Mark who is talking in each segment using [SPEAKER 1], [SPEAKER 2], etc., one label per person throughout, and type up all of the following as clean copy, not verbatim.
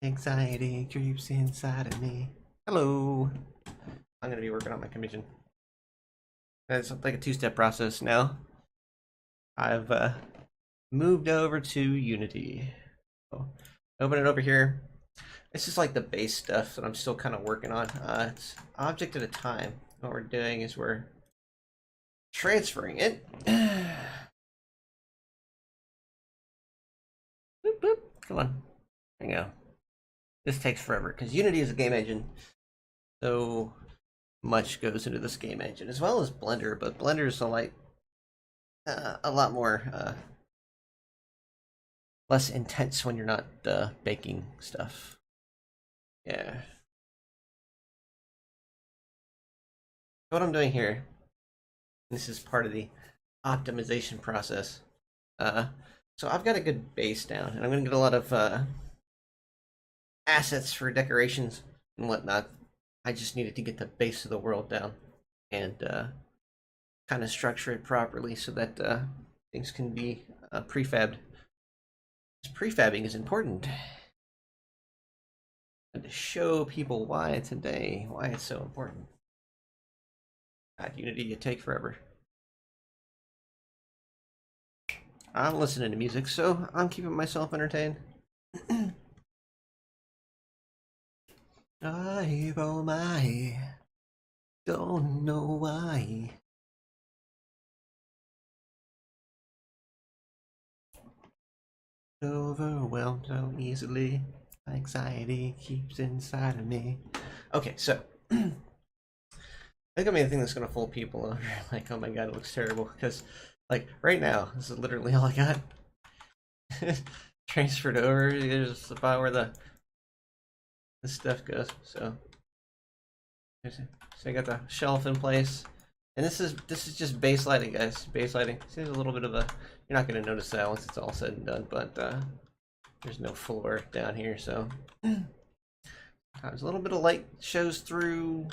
[SPEAKER 1] Anxiety creeps inside of me. Hello. I'm gonna be working on my commission. It's like a two-step process now. I've moved over to Unity. So, open it over here. This is like the base stuff that I'm still kind of working on. It's object at a time. What we're doing is we're transferring it. Boop, boop. Come on. There you go. This takes forever because Unity is a game engine. So much goes into this game engine, as well as Blender, but Blender is a lot more less intense when you're not baking stuff. Yeah. What I'm doing here, this is part of the optimization process. So I've got a good base down, and I'm going to get a lot of assets for decorations and whatnot. I just needed to get the base of the world down and kind of structure it properly so that things can be prefabbed. Prefabbing is important. And to show people why it's so important. God, Unity, you take forever. I'm listening to music, so I'm keeping myself entertained. Oh my, don't know why. Overwhelmed so easily, anxiety keeps inside of me. Okay, so I think I mean the thing that's gonna fool people over. Like, oh my god, it looks terrible. Because, like, right now, this is literally all I got. Transferred over. Here's about where the stuff goes. So I got the shelf in place, and this is just base lighting, guys. Base lighting. See, there's a little bit of a. You're not gonna notice that once it's all said and done, but there's no floor down here, so there's a little bit of light shows through,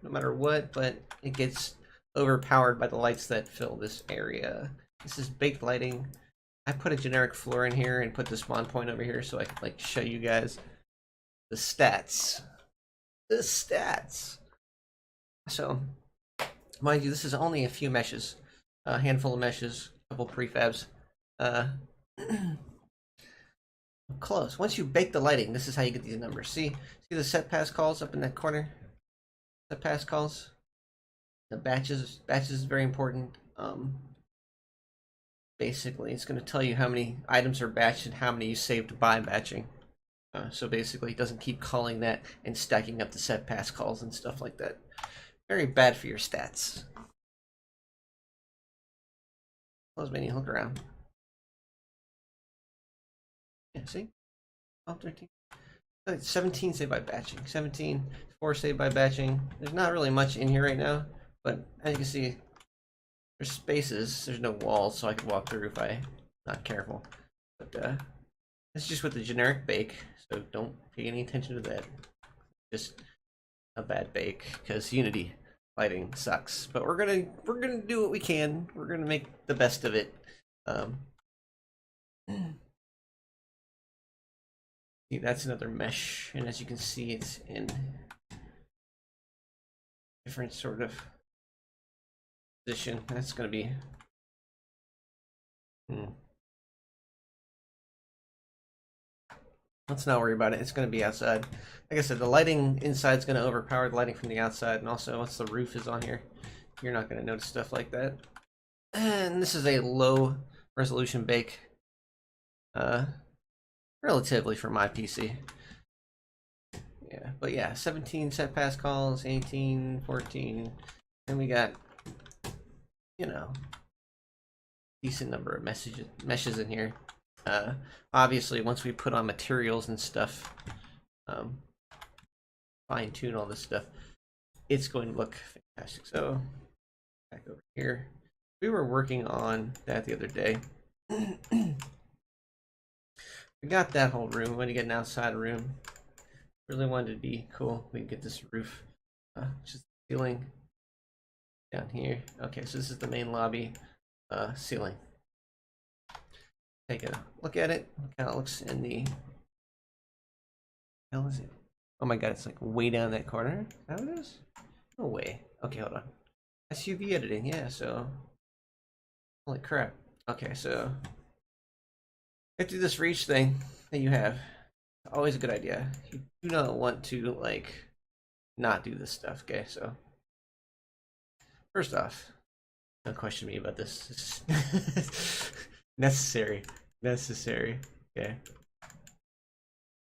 [SPEAKER 1] no matter what, but it gets overpowered by the lights that fill this area. This is baked lighting. I put a generic floor in here and put the spawn point over here so I could like show you guys the stats. The stats. So, mind you, this is only a few meshes, a handful of meshes, a couple prefabs. Close. Once you bake the lighting, this is how you get these numbers. See the set pass calls up in that corner. Set pass calls. The batches is very important. Basically, it's going to tell you how many items are batched and how many you saved by batching. So basically, it doesn't keep calling that and stacking up the set pass calls and stuff like that. Very bad for your stats. Close menu, look around. Yeah, see? 12, 13. 17 saved by batching. 17, 4 saved by batching. There's not really much in here right now, but as you can see, there's spaces. There's no walls, so I could walk through if I'm not careful. But it's just with the generic bake, so don't pay any attention to that. Just a bad bake, because Unity lighting sucks. But we're gonna do what we can. We're gonna make the best of it. See, that's another mesh, and as you can see, it's in different sort of position. That's gonna be. Let's not worry about it. It's going to be outside. Like I said, the lighting inside is going to overpower the lighting from the outside, and also once the roof is on here, you're not going to notice stuff like that. And this is a low resolution bake, relatively for my PC. Yeah, but yeah, 17 set pass calls, 18, 14, and we got, decent number of meshes in here. Obviously, once we put on materials and stuff, fine tune all this stuff, it's going to look fantastic. So, back over here, we were working on that the other day. We got that whole room. We want to get an outside room. Really wanted to be cool. We can get this roof, just ceiling down here. Okay, so this is the main lobby ceiling. Take a look at it. How it looks in the Hell is it? Oh my god, it's like way down that corner. Is that what it is? No way. Okay, hold on. SUV editing, yeah, so. Holy crap. Okay, so. Get through this reach thing that you have. Always a good idea. You do not want to, like, not do this stuff, okay? So. First off, don't question me about this. Necessary. Necessary. Okay.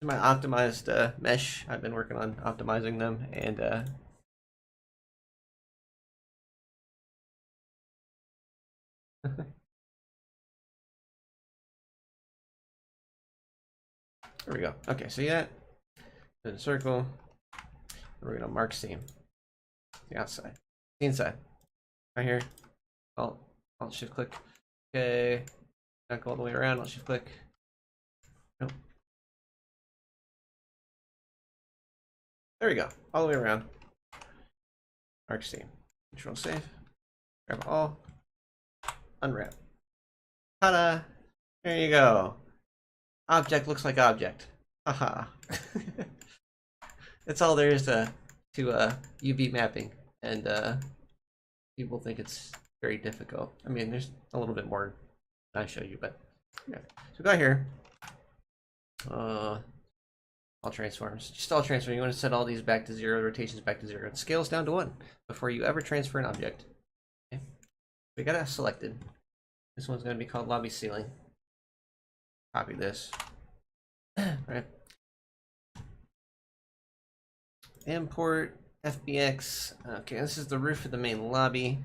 [SPEAKER 1] My optimized mesh. I've been working on optimizing them, and there we go. Okay, so yeah, then circle. We're gonna mark seam. The outside, the inside, right here. Alt shift click. Okay, not go all the way around. Alt shift click. Nope. There we go. All the way around. Mark seam. Control save. Grab all. Unwrap. Ta-da! There you go. Object looks like object. Haha. That's all there is to UV mapping, and people think it's very difficult. I mean, there's a little bit more I show you, but yeah. So go here. All transforms. Just all transform. You want to set all these back to 0, rotations back to 0, and scales down to 1 before you ever transfer an object. Okay. We got it selected. This one's going to be called lobby ceiling. Copy this. Right. Import FBX. Okay, this is the roof of the main lobby.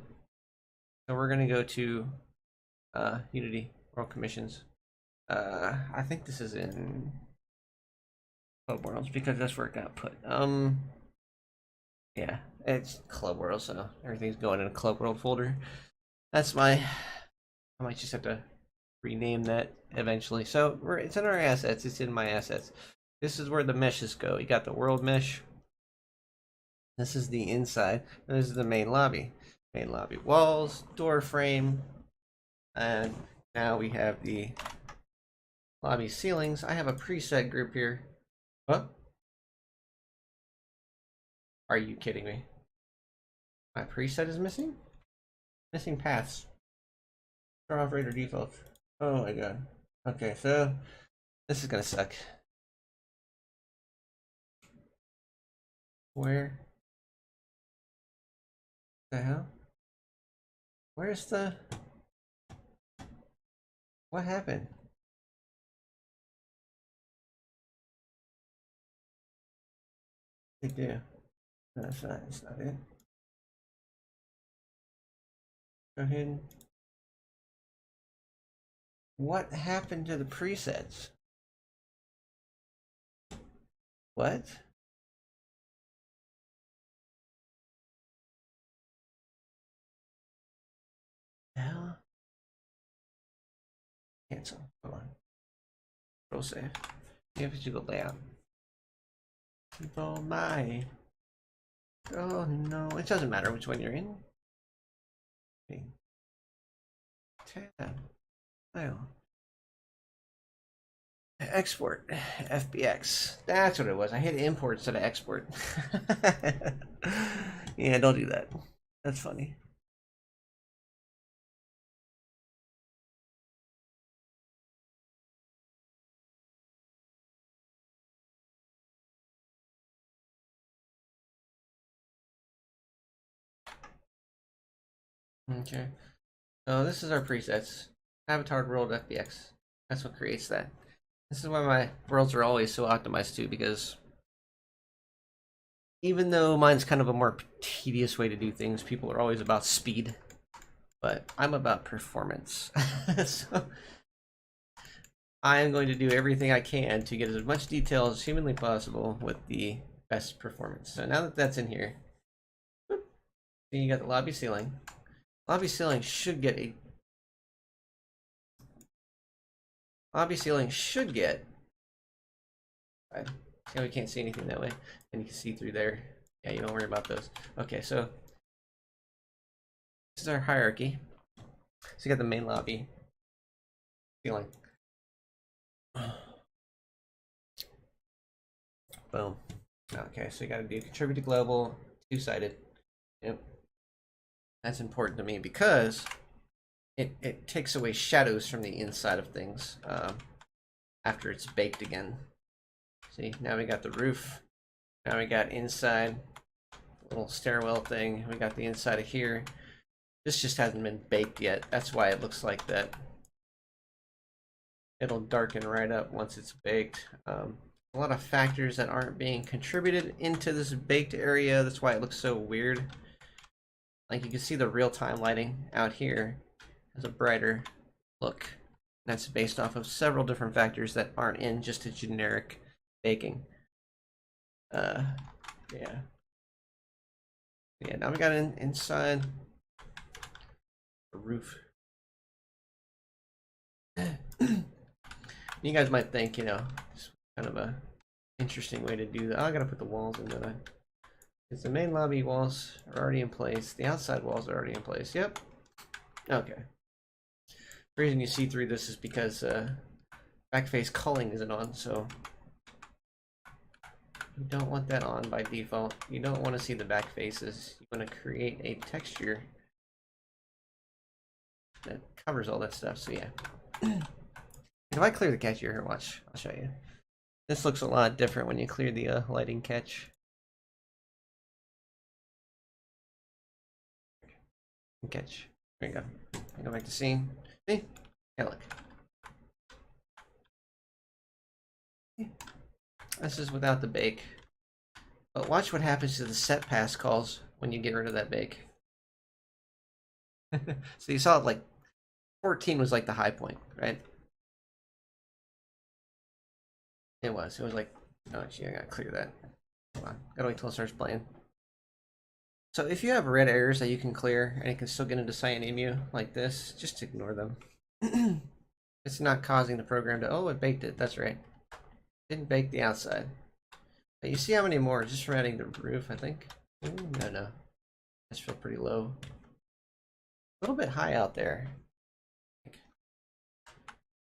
[SPEAKER 1] So we're going to go to Unity World Commissions. I think this is in Club Worlds because that's where it got put. Yeah, it's Club World, so everything's going in a Club World folder. That's my. I might just have to rename that eventually. So it's in our assets. It's in my assets. This is where the meshes go. You got the world mesh. This is the inside. This is the main lobby. Main lobby walls, door frame, and now we have the lobby ceilings. I have a preset group here. What? Are you kidding me? My preset is missing? Missing paths. Turn off Raider defaults. Oh my god. Okay, so this is gonna suck. Where the hell? Where's the... What happened? They do. No, that's not it. Go ahead. What happened to the presets? What? Hell? Cancel. Hold on. Control save. Maybe we should go layout. Oh my. Oh no. It doesn't matter which one you're in. Tab. File. Export. FBX. That's what it was. I hit import instead of export. Yeah, don't do that. That's funny. Okay. So this is our presets. Avatar World FBX. That's what creates that. This is why my worlds are always so optimized too, because even though mine's kind of a more tedious way to do things, people are always about speed. But I'm about performance. So I am going to do everything I can to get as much detail as humanly possible with the best performance. So now that that's in here, whoop, you got the lobby ceiling. Lobby ceiling should get a... Lobby ceiling should get... See how we can't see anything that way? And you can see through there. Yeah, you don't worry about those. Okay, so this is our hierarchy. So you got the main lobby ceiling. Boom. Okay, so you got to do contribute to global, two-sided. Yep. That's important to me because it takes away shadows from the inside of things after it's baked again. See, now we got the roof. Now we got inside, little stairwell thing. We got the inside of here. This just hasn't been baked yet. That's why it looks like that. It'll darken right up once it's baked. A lot of factors that aren't being contributed into this baked area. That's why it looks so weird. Like you can see the real-time lighting out here has a brighter look. That's based off of several different factors that aren't in just a generic baking. Yeah. Yeah, now we got inside the roof. You guys might think, you know, it's kind of a interesting way to do that. Oh, I gotta put the walls in, don't I? Because the main lobby walls are already in place. The outside walls are already in place. Yep. Okay. The reason you see through this is because backface culling isn't on, so you don't want that on by default. You don't want to see the back faces. You want to create a texture that covers all that stuff. So yeah. If I clear the catch here, watch. I'll show you. This looks a lot different when you clear the lighting catch. Catch. There you go. Go back to scene. See? Yeah, look. This is without the bake. But watch what happens to the set pass calls when you get rid of that bake. So you saw it like 14 was like the high point, right? It was like, oh gee, I gotta clear that. Hold on, gotta wait till it starts playing. So if you have red errors that you can clear and it can still get into cyanemu like this, just ignore them. It's not causing the program to, oh, it baked it, that's right. Didn't bake the outside. But you see how many more just from adding the roof, I think? Ooh, no. That's feel pretty low. A little bit high out there.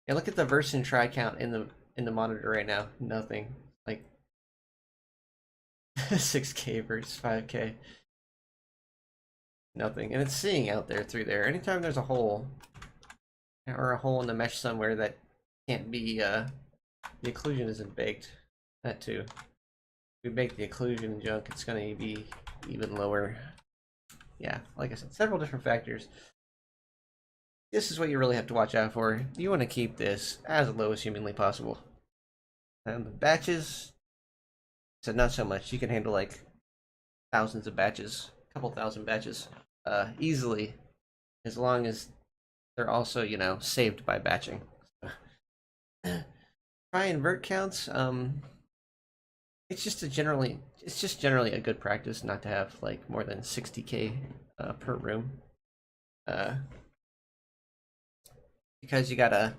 [SPEAKER 1] Yeah, look at the verse and try count in the monitor right now. Nothing. Like 6K versus 5K. Nothing. And it's seeing out there through there. Anytime there's a hole or a hole in the mesh somewhere that can't be the occlusion isn't baked. That too. If we bake the occlusion junk, it's gonna be even lower. Yeah, like I said, several different factors. This is what you really have to watch out for. You want to keep this as low as humanly possible. And the batches, so not so much. You can handle like thousands of batches, a couple thousand batches, easily, as long as they're also, you know, saved by batching. Try invert counts. It's just generally a good practice not to have like more than 60K per room. Because you gotta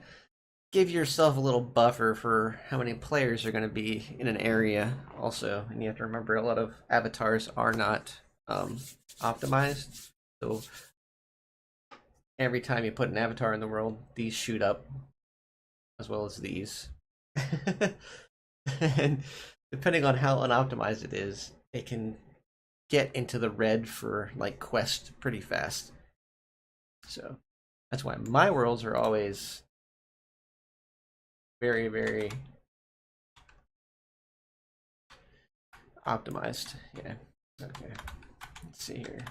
[SPEAKER 1] give yourself a little buffer for how many players are going to be in an area also, and you have to remember a lot of avatars are not optimized, so every time you put an avatar in the world, these shoot up as well as these. And depending on how unoptimized it is, it can get into the red for like quest pretty fast. So that's why my worlds are always very, very optimized. Yeah. Okay. Let's see here.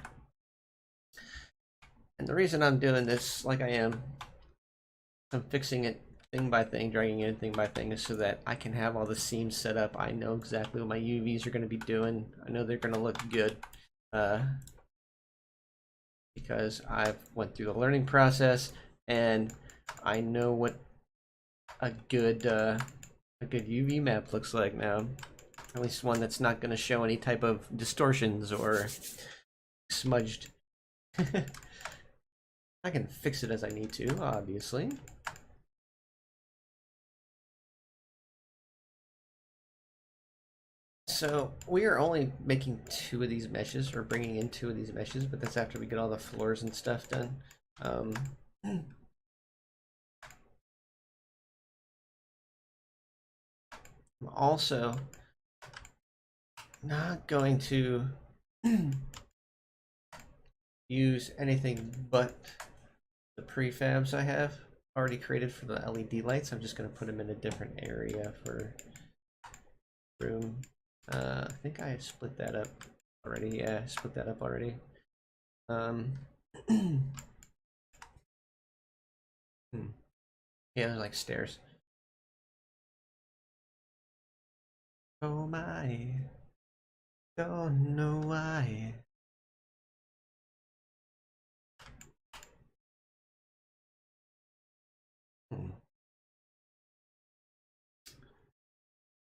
[SPEAKER 1] And the reason I'm doing this like I am, I'm fixing it thing by thing, dragging it in thing by thing, is so that I can have all the seams set up. I know exactly what my UVs are going to be doing. I know they're going to look good. Because I've went through the learning process and I know what a good UV map looks like now. At least one that's not going to show any type of distortions or smudged. I can fix it as I need to, obviously. So we are only making 2 of these meshes, or bringing in 2 of these meshes, but that's after we get all the floors and stuff done. Also, not going to use anything but the prefabs I have already created for the LED lights. I'm just going to put them in a different area for room. I think I split that up already. Yeah, I split that up already. Yeah, they're like stairs. Oh my, don't know why.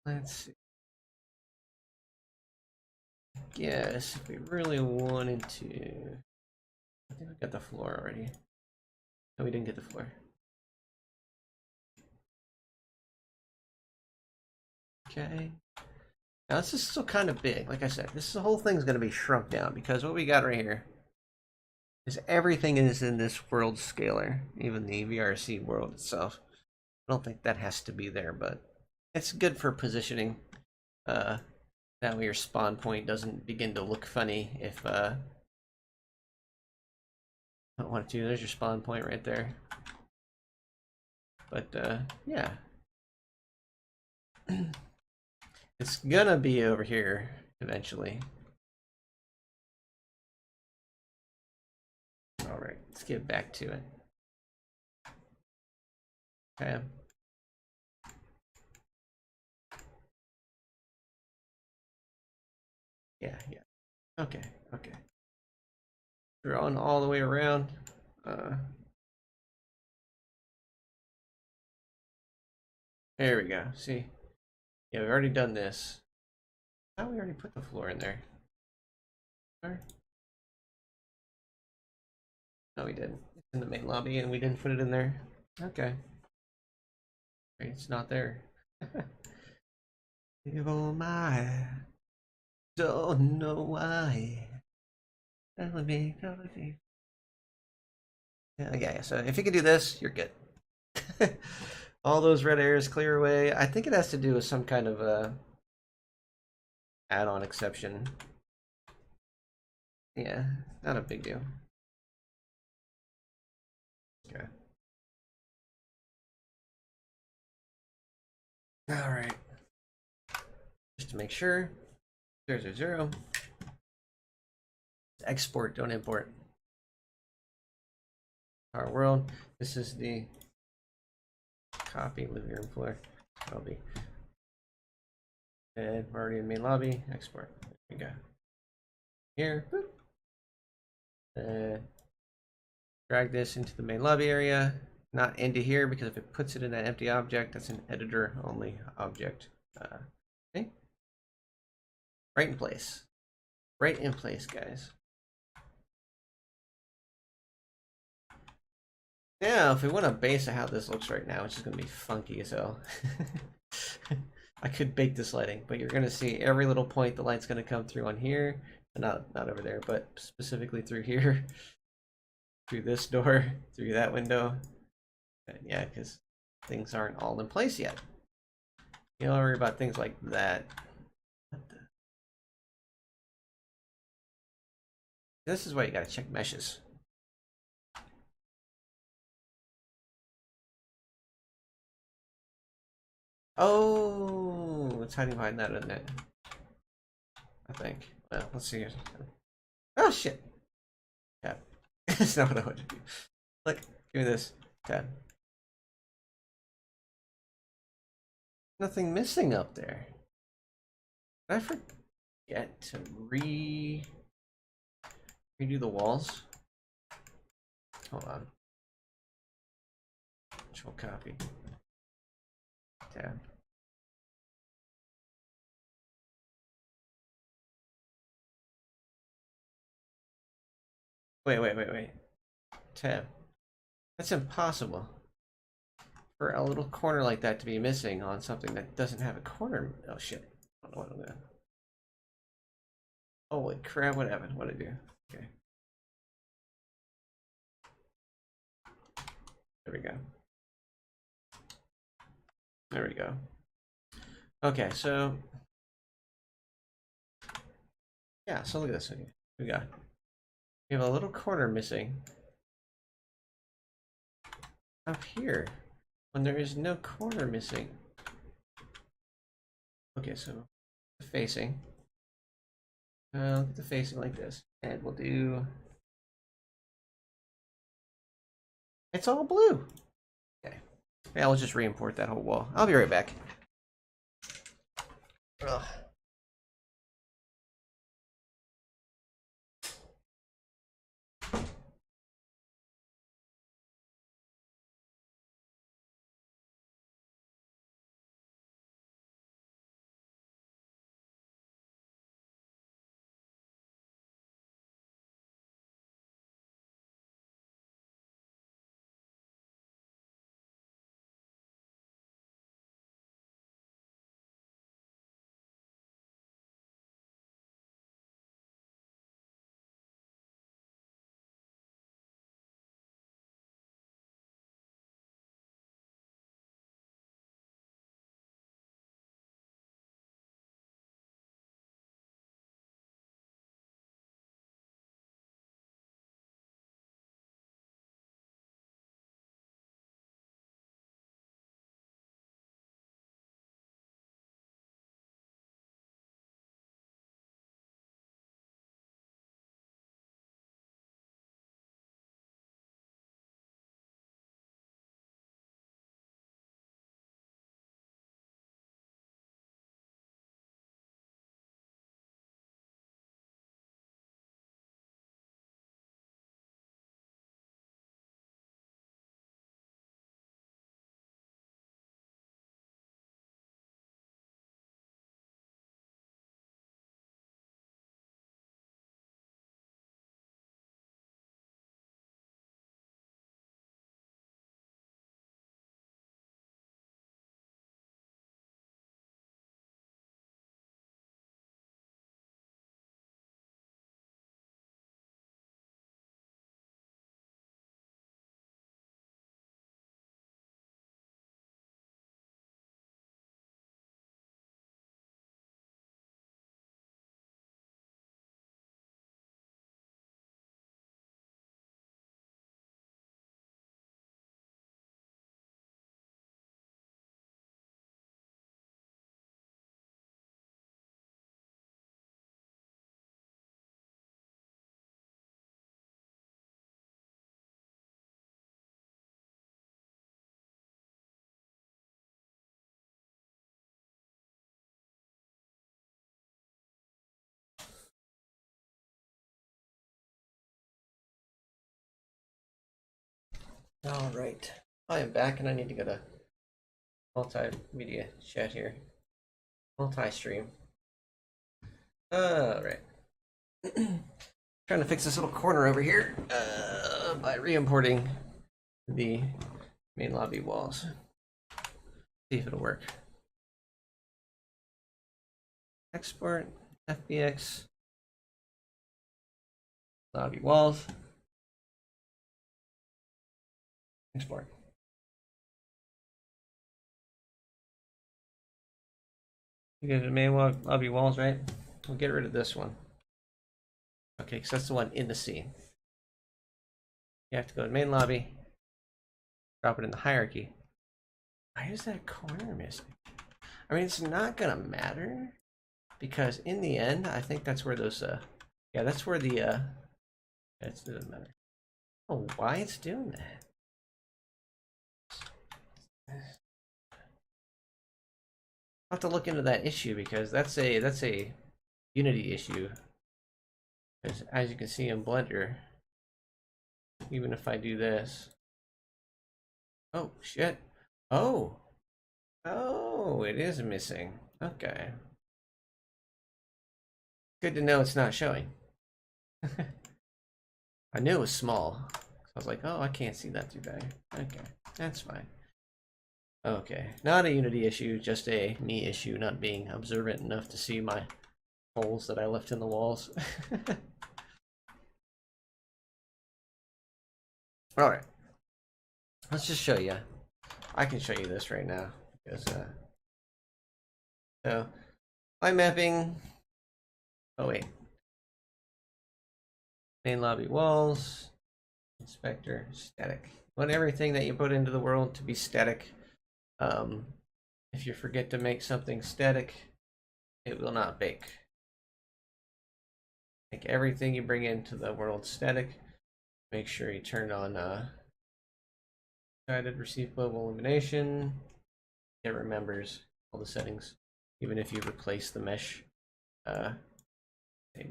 [SPEAKER 1] Let's see. Yes, if we really wanted to. I think we got the floor already. No, we didn't get the floor. Okay. Now this is still kind of big. Like I said, this whole thing's going to be shrunk down because what we got right here is everything is in this world scaler, even the VRC world itself. I don't think that has to be there, but it's good for positioning. That way your spawn point doesn't begin to look funny if I don't want to. There's your spawn point right there. But yeah. It's gonna be over here eventually. Alright, let's get back to it. Okay. Yeah. Okay. Drawing all the way around. There we go. See? Yeah, we've already done this. How we already put the floor in there? No, we didn't. It's in the main lobby and we didn't put it in there. Okay. It's not there. Oh my. Don't know why. Yeah, so if you can do this, you're good. All those red areas clear away. I think it has to do with some kind of add-on exception. Yeah, not a big deal. Okay. All right. Just to make sure. 000. Export, don't import. Our world. This is the copy living room floor. Lobby. And we're already in main lobby. Export. There we go. Here. Drag this into the main lobby area. Not into here because if it puts it in that empty object, that's an editor only object. Okay. Right in place. Right in place, guys. Now, if we want a base of how this looks right now, it's just going to be funky as hell. I could bake this lighting, but you're going to see every little point the light's going to come through on here. Not over there, but specifically through here. Through this door, through that window. And yeah, because things aren't all in place yet. You don't worry about things like that. This is why you got to check meshes. Oh, it's hiding behind that, isn't it? I think. Well, let's see. Oh shit! Tab. That's not what I want to do. Look, give me this. Tab. Nothing missing up there. Did I forget to redo the walls? Hold on. Control copy. Tab. Wait. Tab. That's impossible. For a little corner like that to be missing on something that doesn't have a corner. Oh shit. I don't know what I'm doing. Holy crap, what happened? What did I do? Okay. There we go. There we go. Okay, so Yeah, so look at this. We have a little corner missing up here when there is no corner missing. Okay, so the facing. Look at the facing like this, and we'll do. It's all blue. Okay. Yeah, we'll just re-import that whole wall. I'll be right back. Ugh. All right, I am back, and I need to go to multimedia chat here, multi-stream. All right, trying to fix this little corner over here by re-importing the main lobby walls. See if it'll work. Export FBX lobby walls. Export. You get the main lobby walls, right? We'll get rid of this one. Okay, because that's the one in the scene. You have to go to main lobby, drop it in the hierarchy. Why is that corner missing? I mean, it's not gonna matter because in the end, I think that's where those. Yeah, that's where the. It doesn't matter. Oh, why it's doing that? I'll have to look into that issue because that's a Unity issue. Because as you can see in Blender, even if I do this, oh shit, oh, it is missing. Okay, good to know it's not showing. I knew it was small. I was like, oh, I can't see that too bad. Okay, that's fine. Okay, not a Unity issue, just a me issue, not being observant enough to see my holes that I left in the walls. Alright, let's just show you. I can show you this right now. Because, so, I'm mapping. Oh, wait. Main lobby walls, inspector, static. You want everything that you put into the world to be static. If you forget to make something static, it will not bake. Make everything you bring into the world static. Make sure you turn on guided receive global illumination. It remembers all the settings, even if you replace the mesh.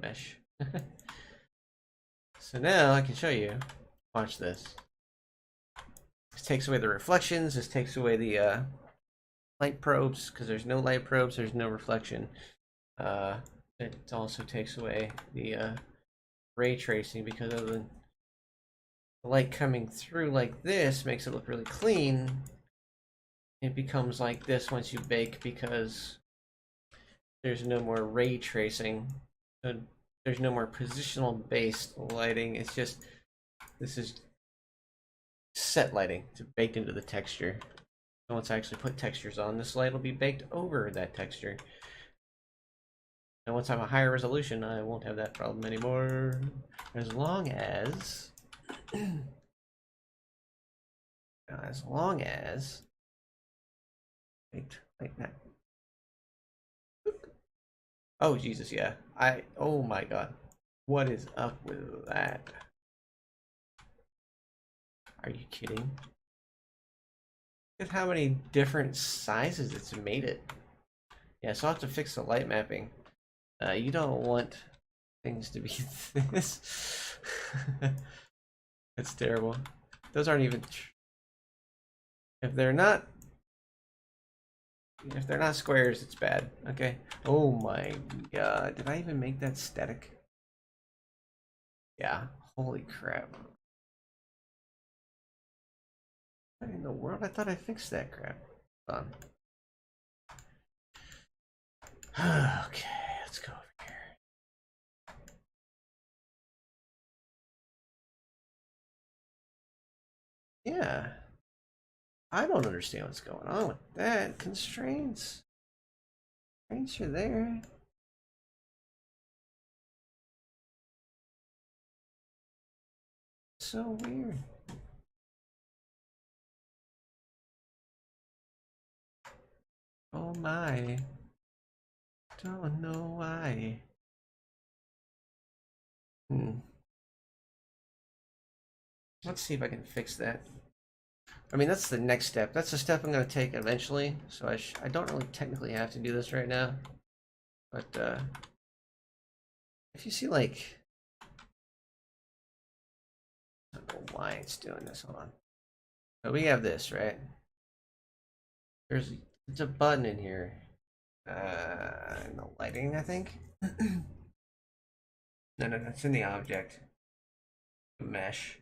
[SPEAKER 1] Mesh. So now I can show you. Watch this. This takes away the reflections. This takes away the light probes, because there's no light probes. There's no reflection. It also takes away the ray tracing, because of the light coming through like this makes it look really clean. It becomes like this once you bake, because there's no more ray tracing. So there's no more positional based lighting. It's just, this is set lighting. It's baked into the texture. So once I actually put textures on, this light will be baked over that texture. And once I have a higher resolution, I won't have that problem anymore. As long as wait, like that. Oh Jesus, yeah. Oh my god. What is up with that? Are you kidding? Look at how many different sizes it's made it. Yeah, so I'll have to fix the light mapping. You don't want things to be this. That's terrible. Those aren't even. If they're not squares, it's bad. Okay. Oh my god. Did I even make that static? Yeah. Holy crap. What in the world? I thought I fixed that crap. Hold on. Okay, let's go over here. Yeah. I don't understand what's going on with that. Constraints. Constraints are there. So weird. Oh my. Don't know why. Let's see if I can fix that. I mean, that's the next step. That's the step I'm going to take eventually. So I don't really technically have to do this right now. But if you see, like, I don't know why it's doing this. Hold on. So we have this, right? There's a button in here. In the lighting, I think. No, it's in the object. Mesh.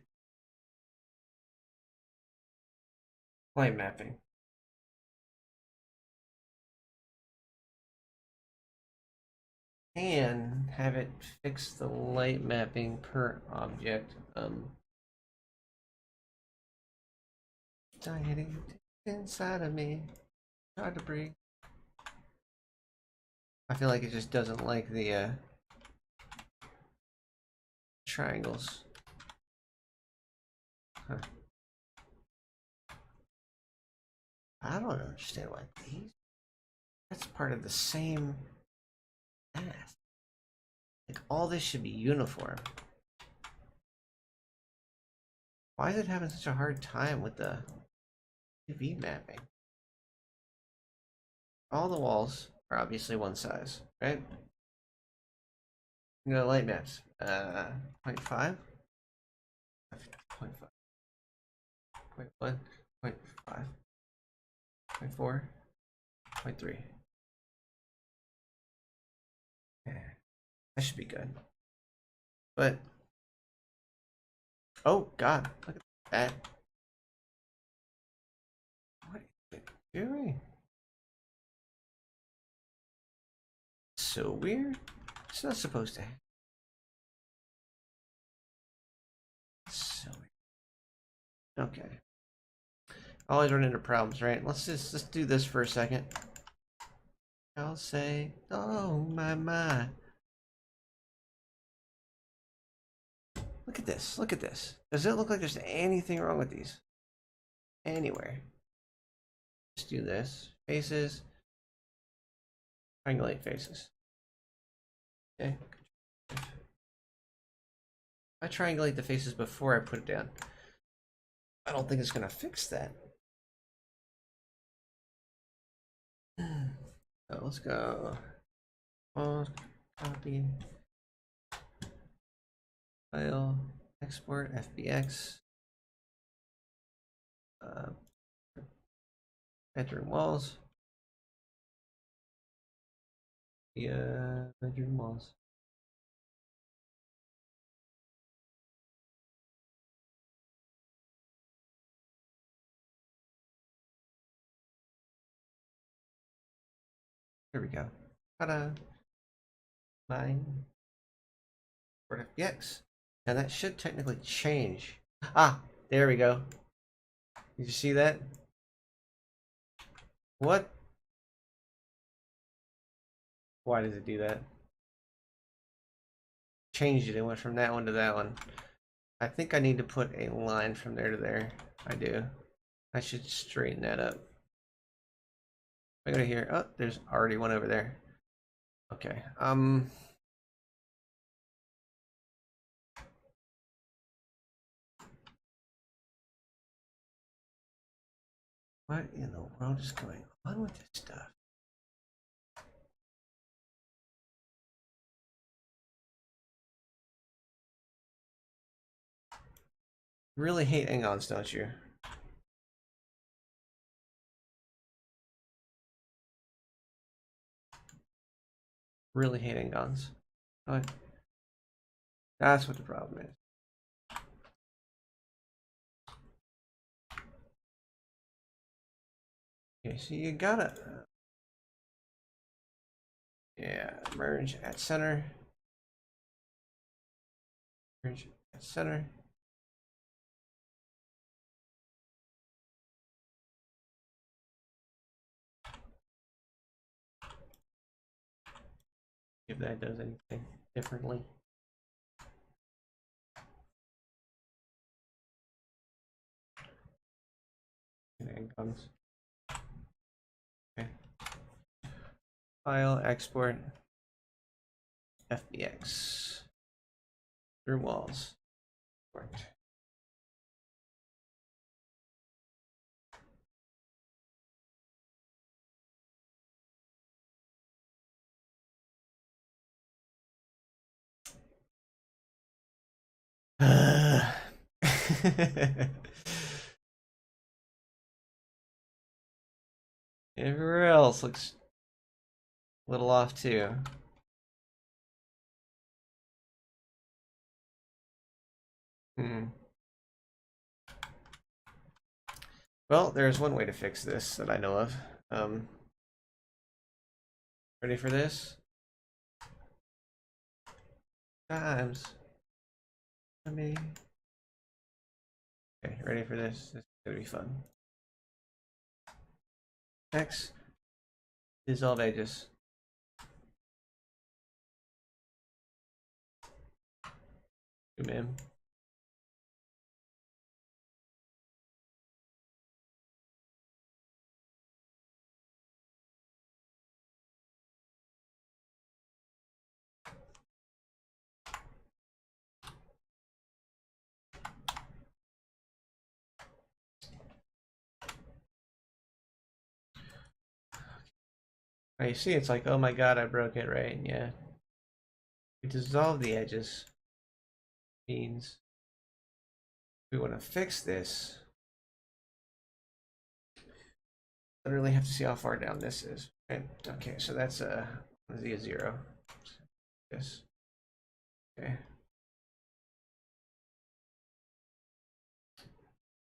[SPEAKER 1] Light mapping. And have it fix the light mapping per object. Dying inside of me. Hard to breathe. I feel like it just doesn't like the triangles. Huh. I don't understand why these. That's part of the same math. Like, all this should be uniform. Why is it having such a hard time with the UV mapping? All the walls are obviously one size, right? You know, light maps. 0.5, 0.5, 0.1, 0.5, 0.4, 0.3. Yeah, that should be good. But oh god, look at that. What is it doing? So weird. It's not supposed to. So weird. Okay. Always run into problems, right? Let's do this for a second. I'll say, oh my. Look at this. Look at this. Does it look like there's anything wrong with these? Anywhere. Let's do this. Faces. Triangulate faces. Okay. I triangulate the faces before I put it down. I don't think it's gonna fix that. So let's go. Copy. File. Export. FBX. Bedroom walls. Bedroom walls. Here we go. Ta-da. Mine. For FBX. Now that should technically change. Ah, there we go. Did you see that? What? Why does it do that? Changed it. It went from that one to that one. I think I need to put a line from there to there. I do. I should straighten that up. I go to here. Oh, there's already one over there. Okay. What in the world is going on with this stuff? Really hate hang-ons, don't you? Really hate hang-ons. Oh, that's what the problem is. Okay, so you gotta, yeah, merge at center. Merge at center. If that does anything differently. Hang-ons. Okay. File, export, FBX. Through walls. Right. Everywhere else looks a little off too. Well, there's one way to fix this that I know of. Ready for this? Times. How many? Okay, ready for this? This is gonna be fun. X. Dissolve edges. Zoom in. Now you see, it's like, oh my god, I broke it, right? Yeah. We dissolve the edges. Means we want to fix this. Literally have to see how far down this is. Right? Okay, so that's a 0. Yes. Okay.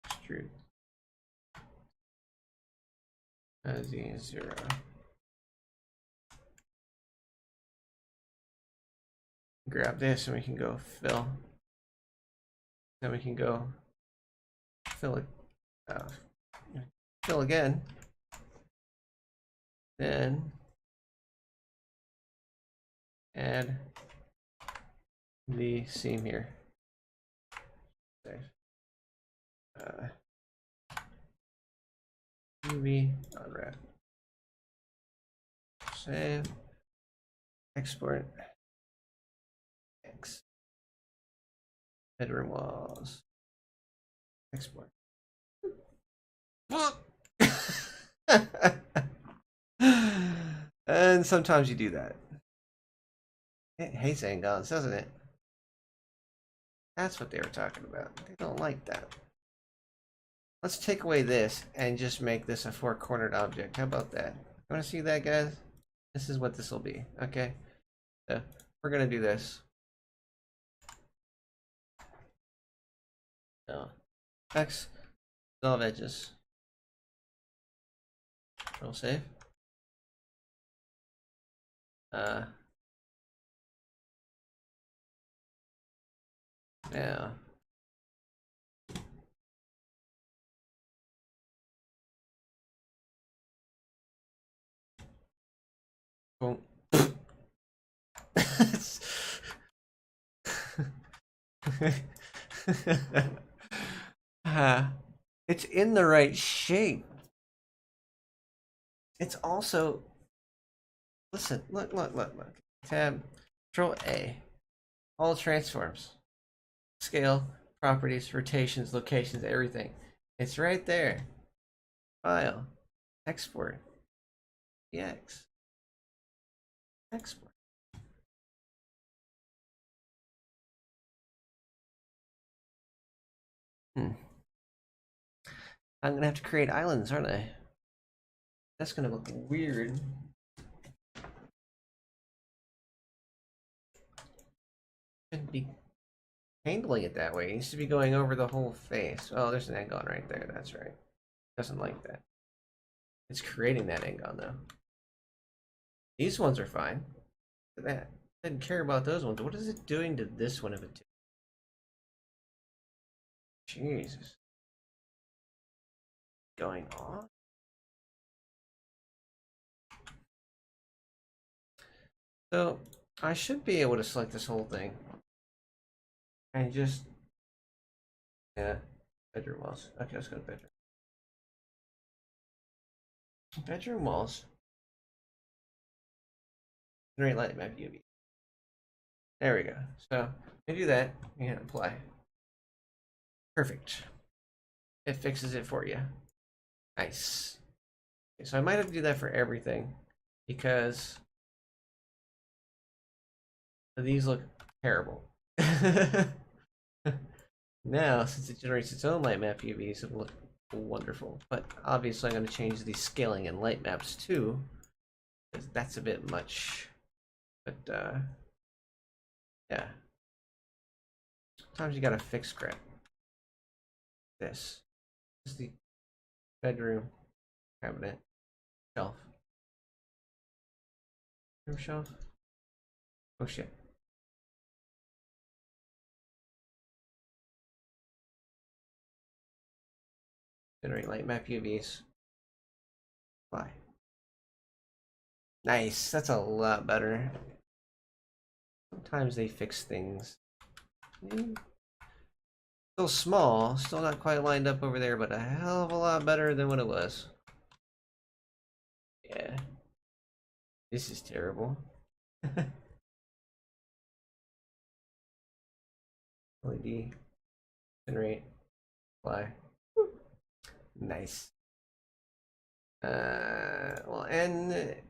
[SPEAKER 1] Extrude. Z0. Grab this and we can go fill. Then we can go fill it. Fill again. Then add the seam here. save. UV unwrap. Save. Export. X. Bedroom walls. Export. And sometimes you do that. It hates angons, doesn't it? That's what they were talking about. They don't like that. Let's take away this and just make this a four-cornered object. How about that? You want to see that, guys? This is what this will be. Okay. So we're gonna do this. So X, dissolve edges. Control save. Now boom. It's in the right shape. It's also, listen, look. Tab, Control A, all transforms, scale, properties, rotations, locations, everything. It's right there. File, export, EX, export. I'm gonna have to create islands, aren't I? That's gonna look weird. Shouldn't be handling it that way. It needs to be going over the whole face. Oh, there's an angon right there. That's right. Doesn't like that. It's creating that angon though. These ones are fine. Look at that. Didn't care about those ones. What is it doing to this one of it? Jesus. Going on? So I should be able to select this whole thing and just, yeah, bedroom walls. Okay, let's go to bedroom. Bedroom walls. Generate light map UV. There we go. So you do that, you hit apply. Perfect. It fixes it for you. Nice. Okay, so I might have to do that for everything because these look terrible. Now, since it generates its own light map UVs, it'll look wonderful. But obviously, I'm going to change the scaling and light maps too, because that's a bit much. But yeah, sometimes you got to fix crap. This is the bedroom cabinet shelf. Room shelf. Oh shit. Generate light map UVs. Apply. Nice. That's a lot better. Sometimes they fix things. Still small, still not quite lined up over there, but a hell of a lot better than what it was. Yeah. This is terrible. LED. Generate. Apply. Nice. Well, and it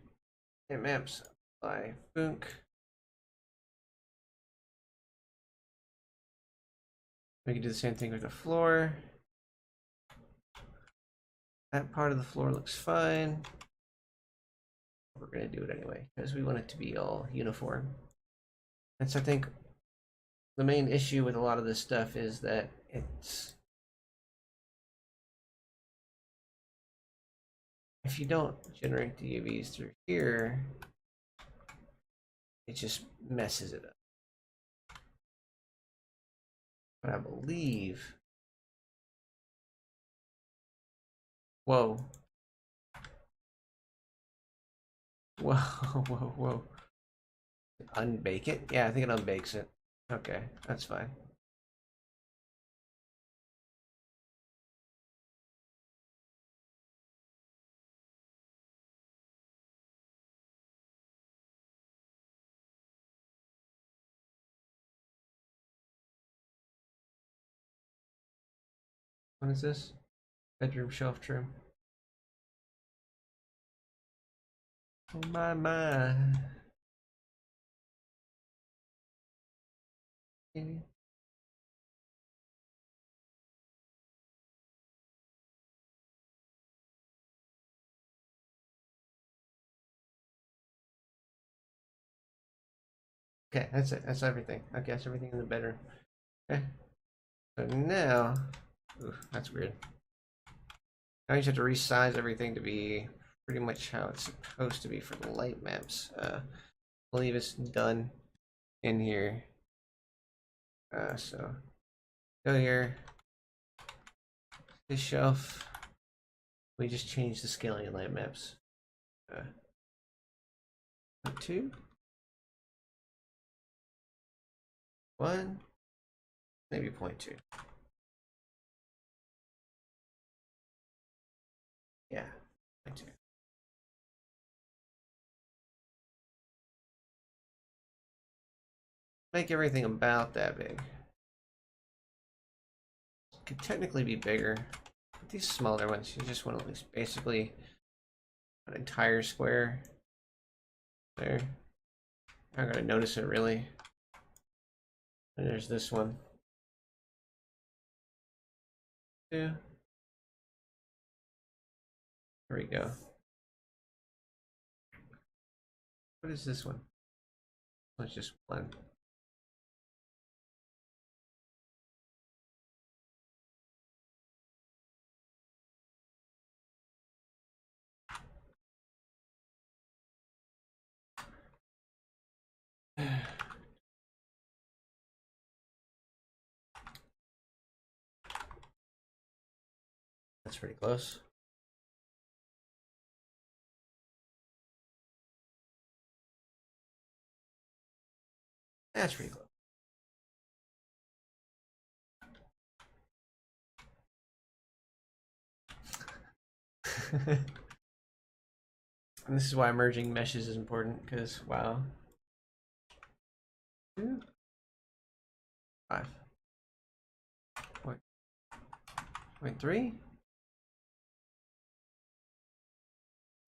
[SPEAKER 1] maps by Boonk. We can do the same thing with the floor. That part of the floor looks fine. We're gonna do it anyway because we want it to be all uniform. And so I think the main issue with a lot of this stuff is that it's, if you don't generate the UVs through here, it just messes it up. But I believe, whoa, whoa. Unbake it? Yeah, I think it unbakes it. Okay, that's fine. What is this? Bedroom shelf trim. Oh my. Okay, that's it. That's everything. Okay, that's everything in the bedroom. Okay. So now, ooh, that's weird. Now you just have to resize everything to be pretty much how it's supposed to be for the light maps. I believe it's done in here. So go here. This shelf. We just changed the scaling of light maps. 2, 1, maybe 0.2. Yeah, 0.2. Make everything about that big. Could technically be bigger. But these smaller ones, you just want to at least basically an entire square there. I'm not gonna notice it really. And there's this one. 2. There we go. What is this one? It's just 1. That's pretty close. That's pretty close. And this is why merging meshes is important, because wow. 2, 5. 0.3.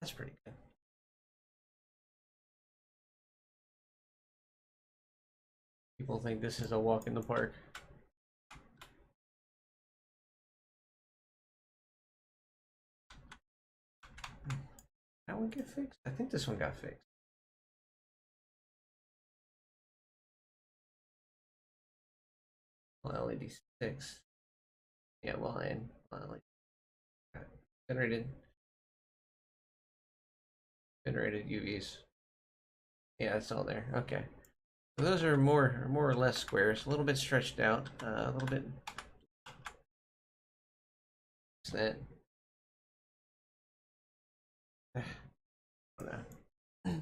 [SPEAKER 1] That's pretty good. People think this is a walk in the park. That one get fixed? I think this one got fixed. Well, LED 6. Yeah, well, and generated UVs. Yeah, it's all there. Okay. So those are more or less squares, a little bit stretched out, a little bit. What's that? Oh, no.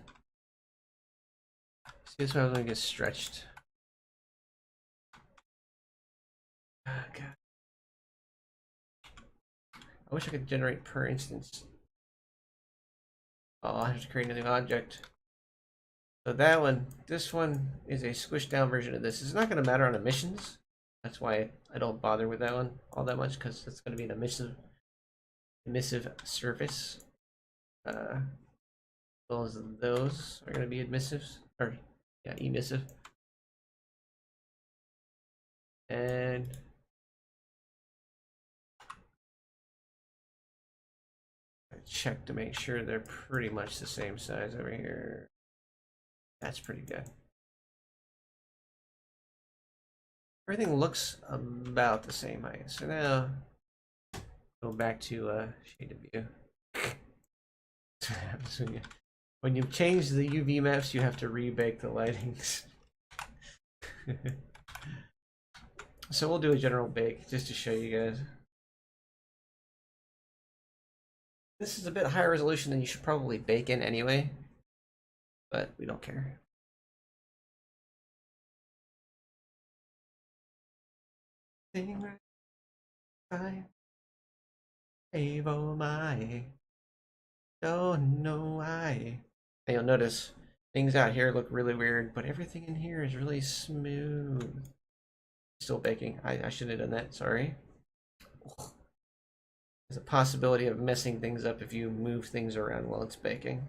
[SPEAKER 1] See, this one gonna get stretched. Okay. I wish I could generate per instance. Oh, I have to create a new object. So that one, this one is a squished down version of this. It's not going to matter on emissions. That's why I don't bother with that one all that much, because it's going to be an emissive surface. As well as those are going to be emissives, or yeah, emissive. And check to make sure they're pretty much the same size over here. That's pretty good. Everything looks about the same height. So now go back to shade of view. When you change the UV maps, you have to rebake the lightings. So we'll do a general bake just to show you guys. This is a bit higher resolution than you should probably bake in anyway, but we don't care. Oh my, don't know why. And you'll notice things out here look really weird, but everything in here is really smooth. Still baking. I should have done that, sorry. There's a possibility of messing things up if you move things around while it's baking.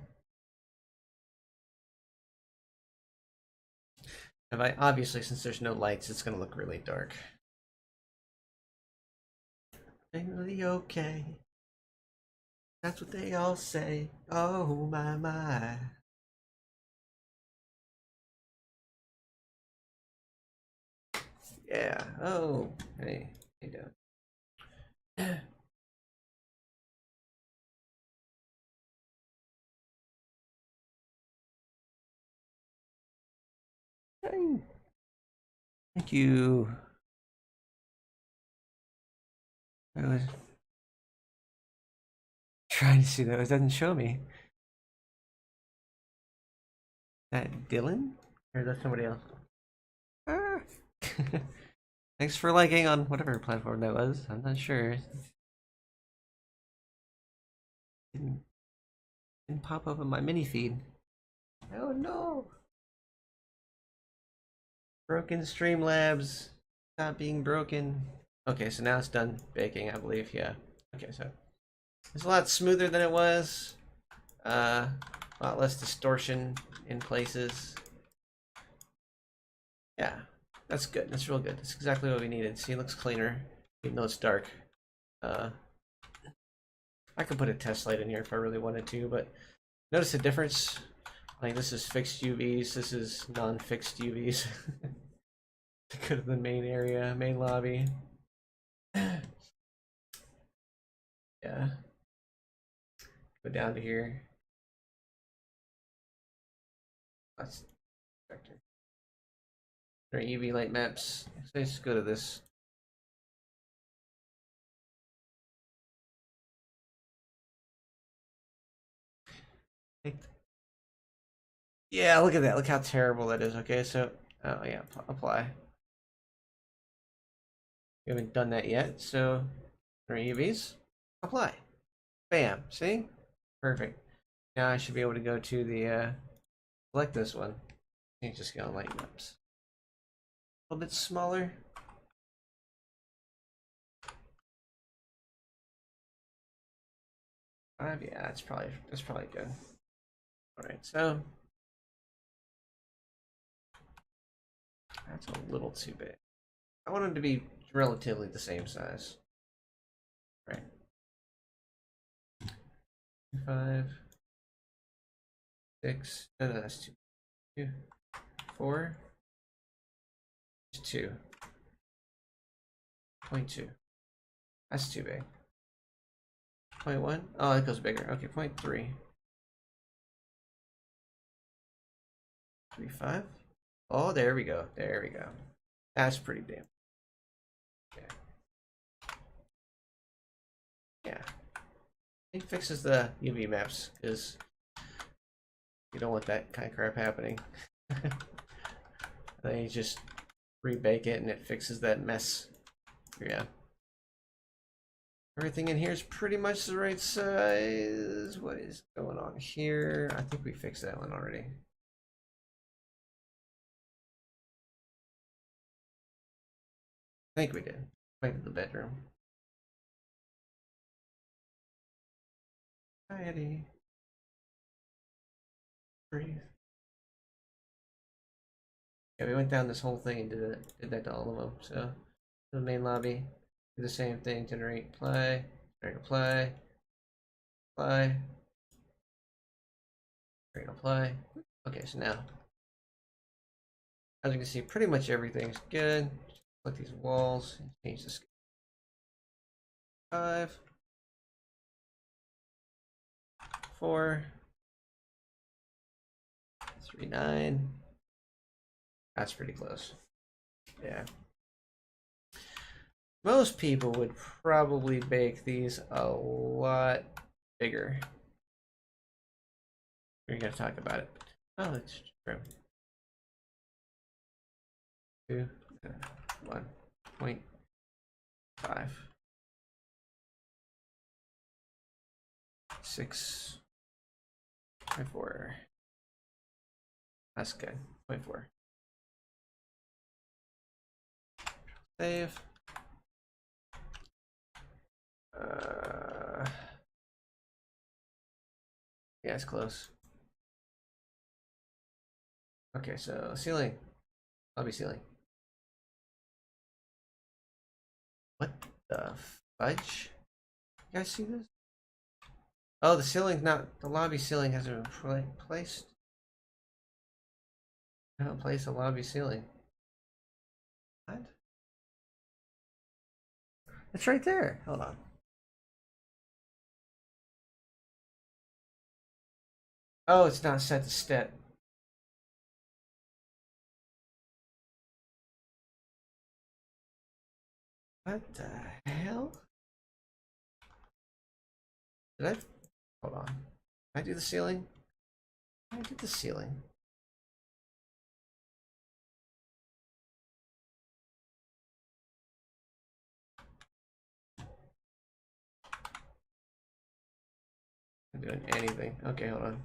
[SPEAKER 1] And obviously, since there's no lights, it's going to look really dark. Really okay. That's what they all say. Oh my my. Yeah. Oh. Hey. How you doing? Thank you. I was trying to see that. It doesn't show me. That Dylan? Or is that somebody else? Ah. Thanks for liking on whatever platform that was. I'm not sure. Didn't pop up in my mini feed. Oh no! Broken Streamlabs. Not being broken. Okay, so now it's done baking, I believe. Yeah. Okay, so it's a lot smoother than it was. A lot less distortion in places. Yeah, that's good. That's real good. That's exactly what we needed. See, it looks cleaner, even though it's dark. I could put a test light in here if I really wanted to, but notice the difference. Like this is fixed UVs, this is non-fixed UVs. To go to the main area, main lobby. Yeah. Go down to here. That's vector. Our UV light maps. So let's go to this. Yeah, look at that. Look how terrible that is. Okay, so oh yeah, apply. We haven't done that yet, so our UVs, apply. Bam. See? Perfect. Now I should be able to go to the select this one. You just go on light maps. A little bit smaller. Yeah, that's probably good. All right, so that's a little too big. I want them to be relatively the same size. Right. 5, 6. No, that's 2. 2, 4. 2. 0.2. That's too big. 0.1. Oh, it goes bigger. Okay, 0.3. 3.5. Oh, there we go. There we go. That's pretty damn. Okay. Yeah. It fixes the UV maps because you don't want that kind of crap happening. Then you just rebake it and it fixes that mess. Yeah. Everything in here is pretty much the right size. What is going on here? I think we fixed that one already. I think we did. Back to the bedroom. Hi, Eddie. Breathe. Yeah, we went down this whole thing and did that to all of them. So, the main lobby, do the same thing. Generate, apply, generate, apply, apply, generate, apply. Okay, so now, as you can see, pretty much everything's good. Select these walls, change the scale. 5, 4, 3, 9. That's pretty close. Yeah. Most people would probably bake these a lot bigger. We're gonna talk about it. Oh, that's true. 2, 1.5, 6.4. That's good. 0.4. Save. Yeah, it's close. Okay, so ceiling. Lobby ceiling. What the fudge? You guys see this? Oh, the ceiling's not. The lobby ceiling hasn't been placed. I haven't placed the lobby ceiling. What? It's right there. Hold on. Oh, it's not set to step. What the hell? Did I? Hold on. Did I do the ceiling? I did the ceiling. I'm doing anything. Okay, hold on.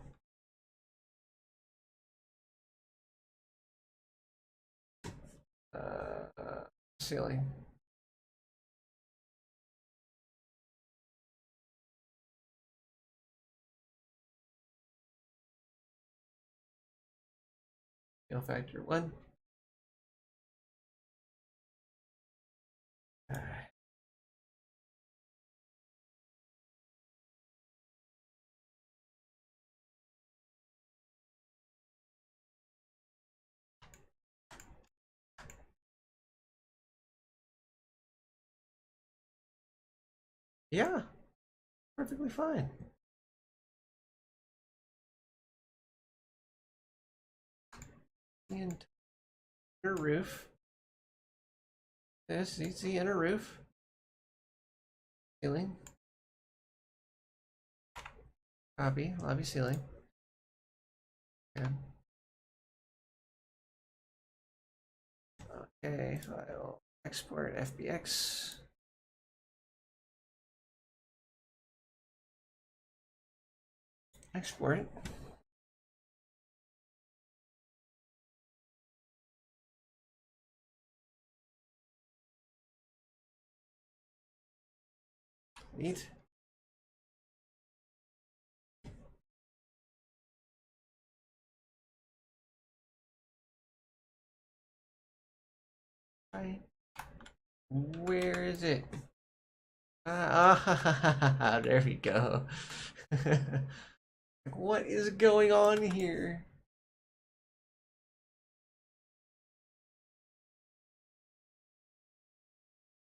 [SPEAKER 1] Ceiling. Scale factor 1. Yeah, perfectly fine. The inner roof. This is the inner roof. Ceiling. Copy. Lobby ceiling. Yeah. Okay, file. Export FBX. Export it. Neat. Right. Where is it? There we go. What is going on here?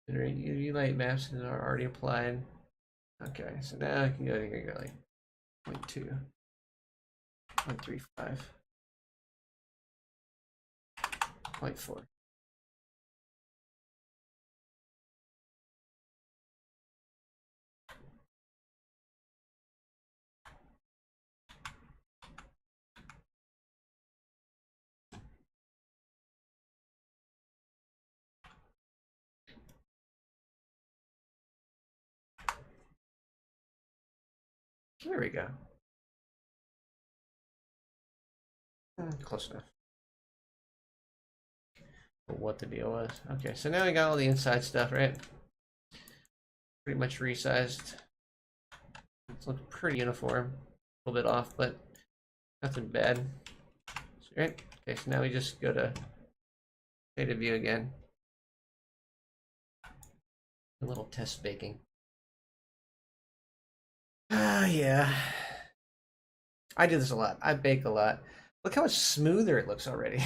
[SPEAKER 1] Generate UV light maps that are already applied. Okay, so now I can go here, go like 0.2, 0.35, 0.4. There we go. Close enough. For what the deal was. Okay, so now we got all the inside stuff, right? Pretty much resized. It's looking pretty uniform. A little bit off, but nothing bad. Right? Okay, so now we just go to data view again. A little test baking. Yeah. I do this a lot. I bake a lot. Look how much smoother it looks already.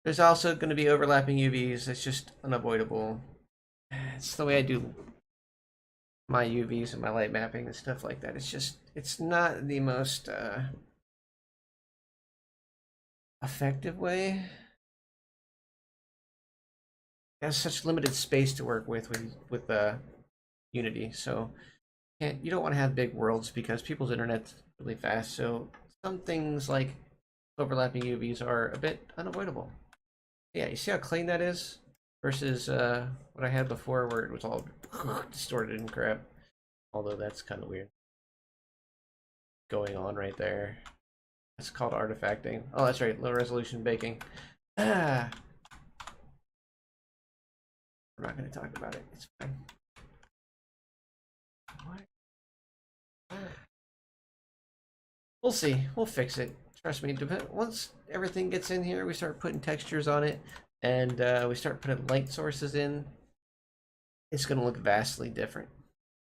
[SPEAKER 1] There's also going to be overlapping UVs. It's just unavoidable. It's the way I do my UVs and my light mapping and stuff like that. It's just, it's not the most effective way. It has such limited space to work with Unity, so you don't want to have big worlds because people's internet's really fast. So some things like overlapping UVs are a bit unavoidable. Yeah, you see how clean that is versus what I had before where it was all distorted and crap. Although that's kind of weird going on right there. That's called artifacting. Oh, that's right, low resolution baking. Ah. I'm not going to talk about it. It's fine. What? We'll see. We'll fix it. Trust me. Once everything gets in here, we start putting textures on it, and we start putting light sources in. It's going to look vastly different.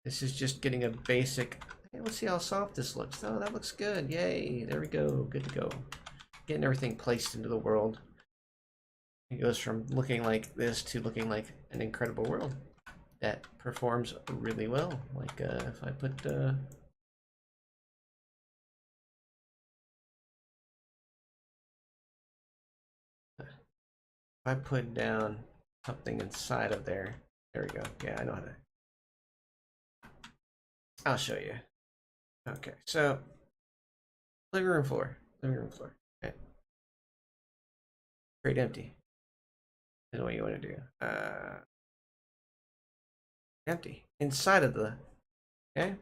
[SPEAKER 1] This is just getting a basic. Hey, let's see how soft this looks. Oh, that looks good. Yay. There we go. Good to go. Getting everything placed into the world. It goes from looking like this to looking like an incredible world that performs really well. Like if I put if I put down something inside of there. There we go. Yeah, I know how to. I'll show you. Okay, so living room floor. Living room floor. Okay. Create empty. Is what you want to do. Empty. Inside of the. Okay.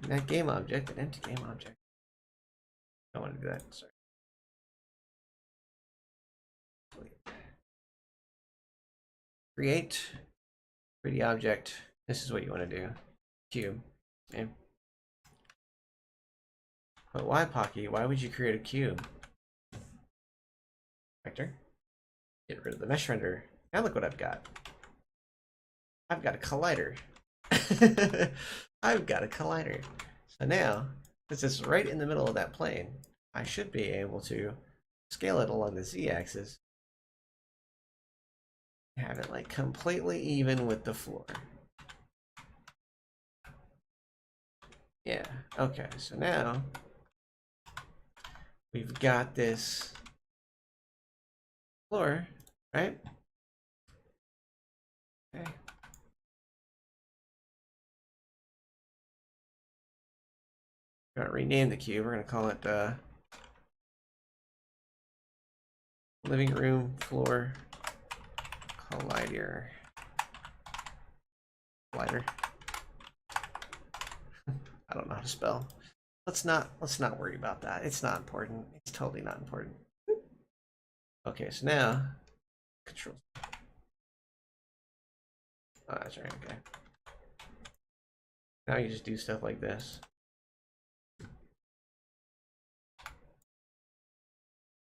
[SPEAKER 1] And that game object, an empty game object. I don't want to do that. Sorry. Create 3D object. This is what you want to do. Cube. Okay. But why, Pocky? Why would you create a cube? Vector. Get rid of the mesh render. Now look what I've got. I've got a collider. I've got a collider. So now, since it's right in the middle of that plane, I should be able to scale it along the z-axis. Have it like completely even with the floor. Yeah, okay, so now we've got this floor, right? Okay. We're gonna rename the cube. We're gonna call it living room floor collider. Collider. I don't know how to spell. Let's not worry about that. It's not important. It's totally not important. Okay, so now control. Oh, that's right. Okay. Now you just do stuff like this.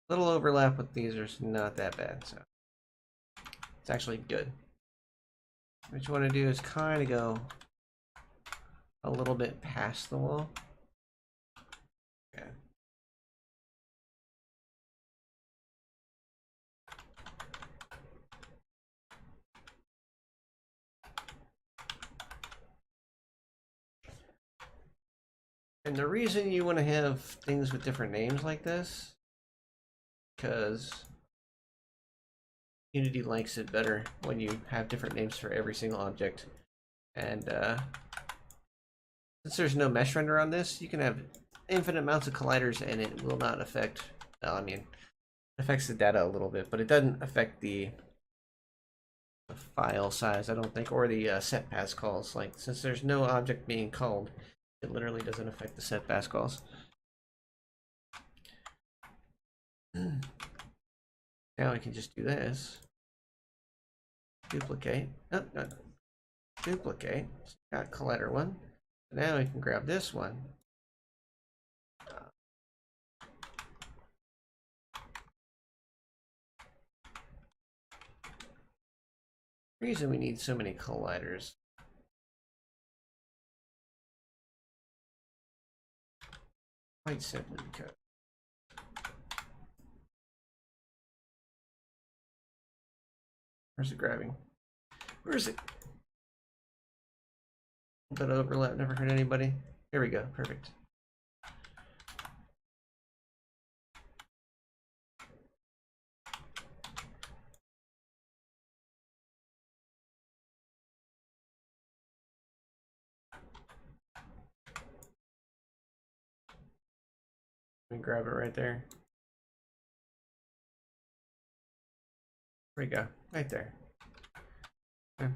[SPEAKER 1] Little overlap with these are not that bad, so it's actually good. What you want to do is kind of go a little bit past the wall. Okay. And the reason you want to have things with different names like this, because Unity likes it better when you have different names for every single object. And since there's no mesh render on this, you can have infinite amounts of colliders and it will not affect, well, I mean, it affects the data a little bit, but it doesn't affect the file size, I don't think, or the set pass calls. Like, since there's no object being called, it literally doesn't affect the set pass calls. Now we can just do this. Duplicate. Oh, no. Duplicate. So got collider one. Now we can grab this one. Reason we need so many colliders. Quite simply because where's it grabbing? Where is it? A bit of overlap never hurt anybody. There we go. Perfect. Let me grab it right there. There we go. Right there. Okay.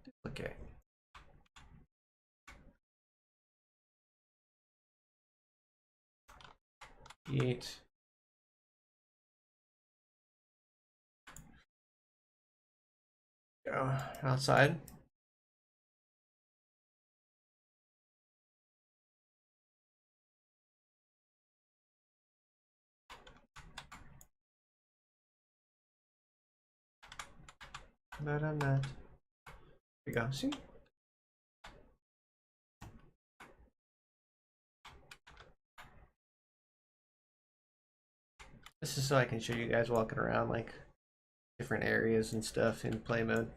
[SPEAKER 1] Duplicate. Create Go outside. But I'm not. Here we go. See? This is so I can show you guys walking around like different areas and stuff in play mode.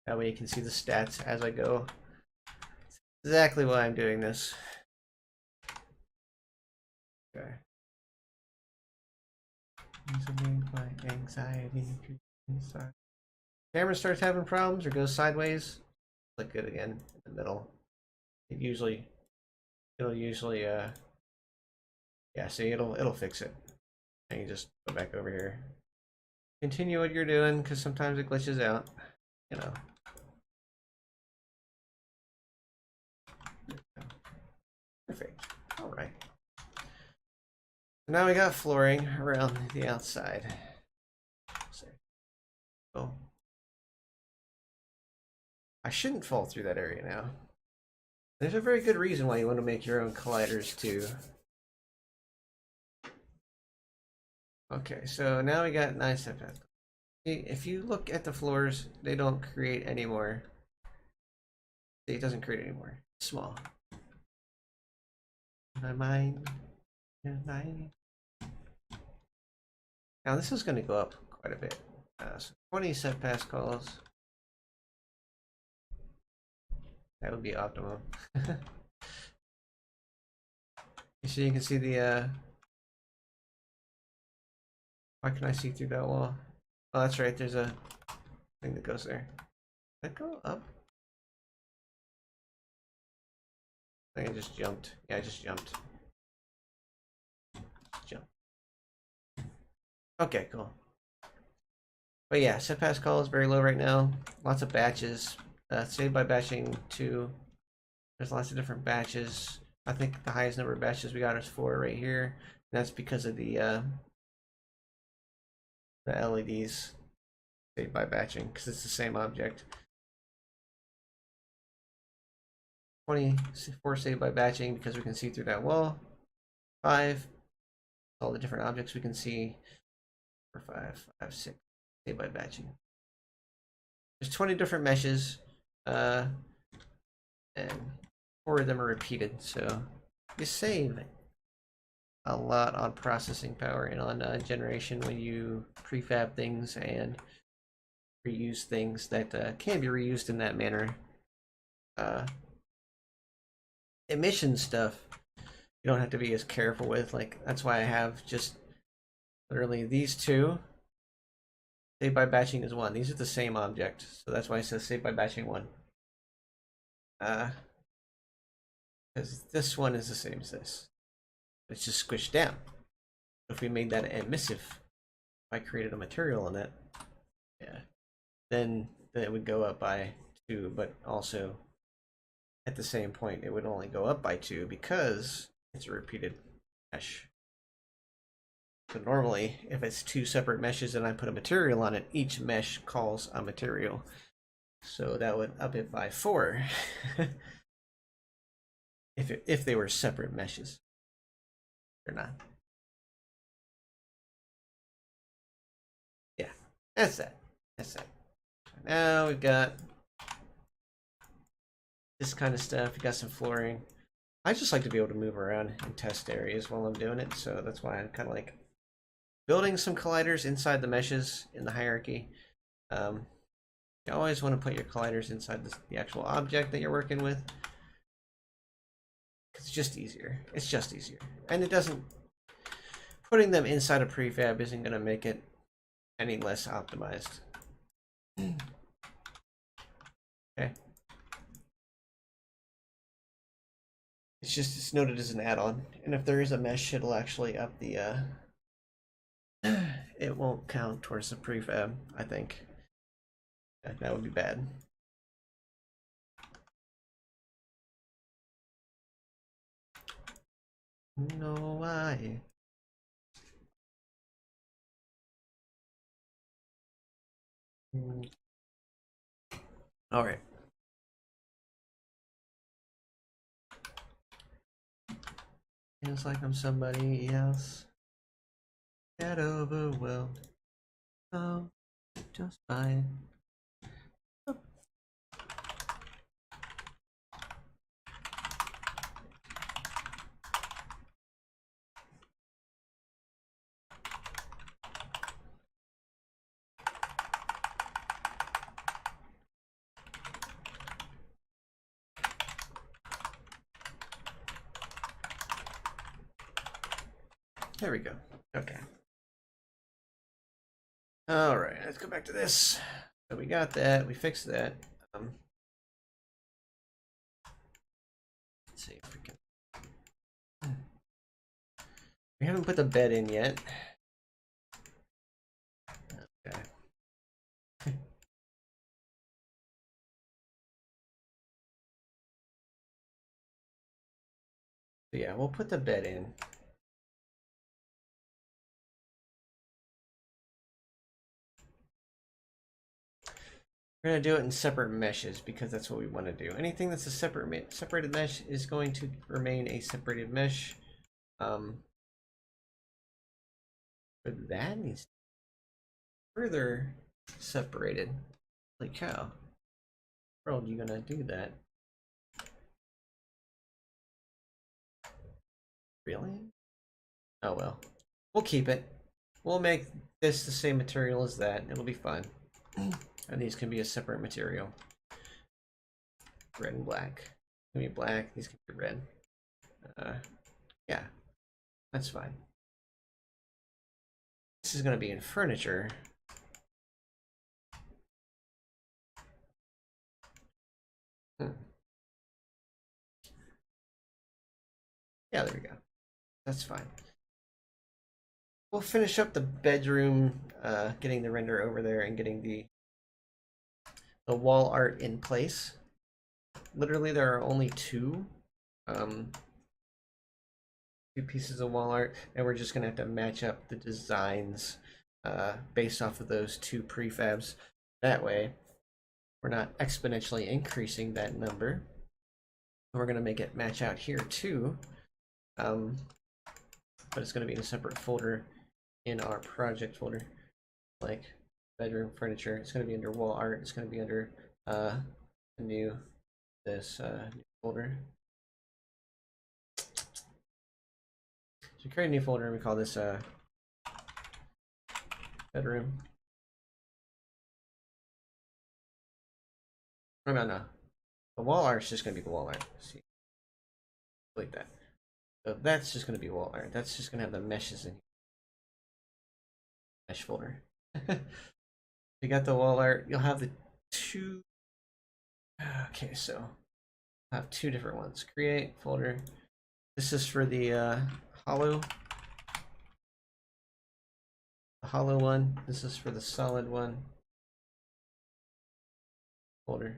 [SPEAKER 1] That way you can see the stats as I go. Exactly why I'm doing this. Okay. My anxiety. Camera starts having problems or goes sideways. Click it again in the middle. It'll usually yeah, see, it'll fix it. And you just go back over here. Continue what you're doing because sometimes it glitches out, you know. Perfect. All right. So now we got flooring around the outside. Oh, I shouldn't fall through that area now. There's a very good reason why you want to make your own colliders too. Okay, so now we got 9 step paths. If you look at the floors, they don't create anymore. It doesn't create anymore. It's small. My mind. Now this is going to go up quite a bit. So 20 set pass calls. That would be optimum. So you can see the. Why can I see through that wall? Oh, that's right. There's a thing that goes there. Did that go up? I think I just jumped. Yeah, I just jumped. Jump. Okay, cool. But yeah, set pass call is very low right now. Lots of batches. Saved by batching 2. There's lots of different batches. I think the highest number of batches we got is 4 right here. And that's because of the LEDs saved by batching, because it's the same object. 24 saved by batching because we can see through that wall. 5, all the different objects we can see. 4, 5, 6 saved by batching. There's 20 different meshes, and 4 of them are repeated, so you save a lot on processing power and on generation when you prefab things and reuse things that can be reused in that manner. Emission stuff you don't have to be as careful with. Like, that's why I have just literally these 2. Saved by batching is 1. These are the same object, so that's why it says saved by batching 1. Because this one is the same as this. It's just squished down. If we made that emissive, if I created a material on that, yeah, then it would go up by 2, but also at the same point it would only go up by 2 because it's a repeated mesh. So normally, if it's 2 separate meshes and I put a material on it, each mesh calls a material. So that would up it by 4 if they were separate meshes. They're not. Yeah, that's that. That's that. Now we've got this kind of stuff. We got some flooring. I just like to be able to move around and test areas while I'm doing it, so that's why I'm kind of like building some colliders inside the meshes in the hierarchy. You always want to put your colliders inside the actual object that you're working with. It's just easier. It's just easier. And it doesn't... Putting them inside a prefab isn't going to make it any less optimized. Okay. It's noted as an add-on. And if there is a mesh, it'll actually up the... it won't count towards the prefab, I think. That would be bad. No, why? All right. Feels like I'm somebody else. Get overwhelmed. Oh, just fine. There we go. Okay. All right, let's go back to this. So we got that. We fixed that. Let's see if we can. We haven't put the bed in yet. Okay. So yeah, we'll put the bed in. We're going to do it in separate meshes because that's what we want to do. Anything that's a separated mesh is going to remain a separated mesh. But that needs to be further separated. Like how? World, you gonna do that? Really? Oh well. We'll keep it. We'll make this the same material as that. It'll be fine. And these can be a separate material. Red and black. Can be black. These can be red. Yeah, that's fine. This is going to be in furniture. Yeah, there we go. That's fine. We'll finish up the bedroom, getting the render over there and getting the wall art in place. Literally, there are only two pieces of wall art, and we're just gonna have to match up the designs based off of those two prefabs. That way, we're not exponentially increasing that number. We're gonna make it match out here too, but it's gonna be in a separate folder in our project folder, like bedroom furniture. It's gonna be under wall art. It's gonna be under new folder. So create a new folder and we call this bedroom. Oh, no. The wall art is just going to be the wall art. Let's see. Like that. So that's just going to be wall art. That's just going to have the meshes in here. Mesh folder. You got the wall art. You'll have the two. Okay, so I have two different ones. Create folder. This is for the hollow one. This is for the solid one. Folder.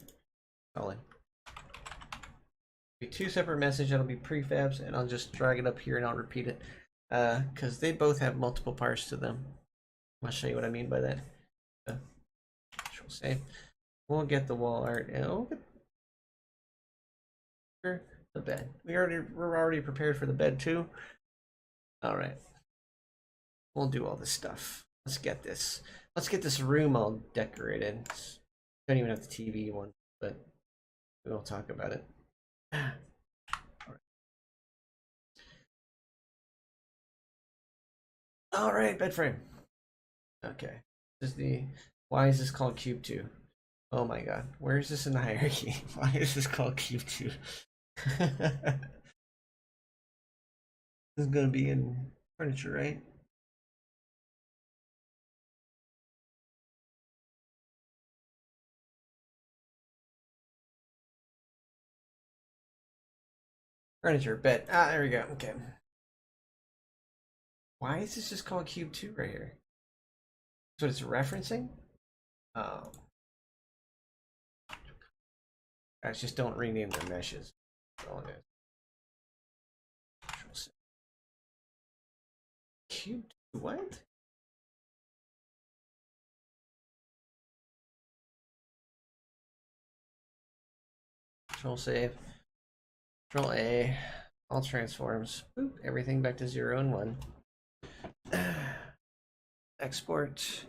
[SPEAKER 1] Solid. Be two separate messages. That'll be prefabs, and I'll just drag it up here and I'll repeat it because they both have multiple parts to them. I'll show you what I mean by that. Control save. We'll get the wall art and we'll get the bed. We're already prepared for the bed too. All right. We'll do all this stuff. Let's get this. Let's get this room all decorated. Don't even have the TV one, but we'll talk about it. All right. All right, bed frame. Okay. This is the. Why is this called Cube 2? Oh my god. Where is this in the hierarchy? Why is this called Cube 2? This is gonna be in furniture, right? Furniture, bed. Ah, there we go. Okay. Why is this just called Cube 2 right here? That's what it's referencing? Oh. Guys, just don't rename their meshes. That's all it is. Cube 2, what? Control save. Control A. All transforms. Boop, everything back to 0 and 1. Export.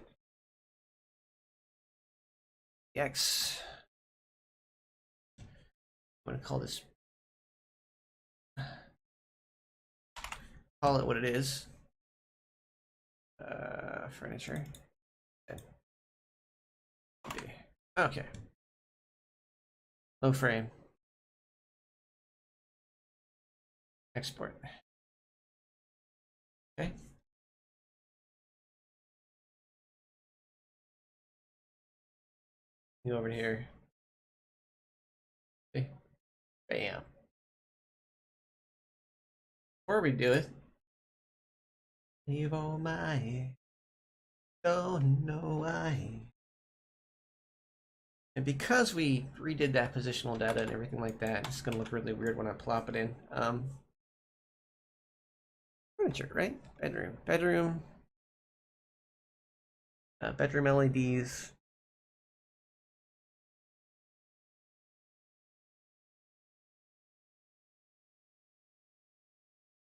[SPEAKER 1] X. I'm going to call this. Call it what it is. Furniture. Okay. Low frame. Export. Okay. You over here. Okay. Bam. Before we do it, leave all my don't know why. And because we redid that positional data and everything like that, it's gonna look really weird when I plop it in. Furniture, right? Bedroom. Bedroom. Bedroom LEDs.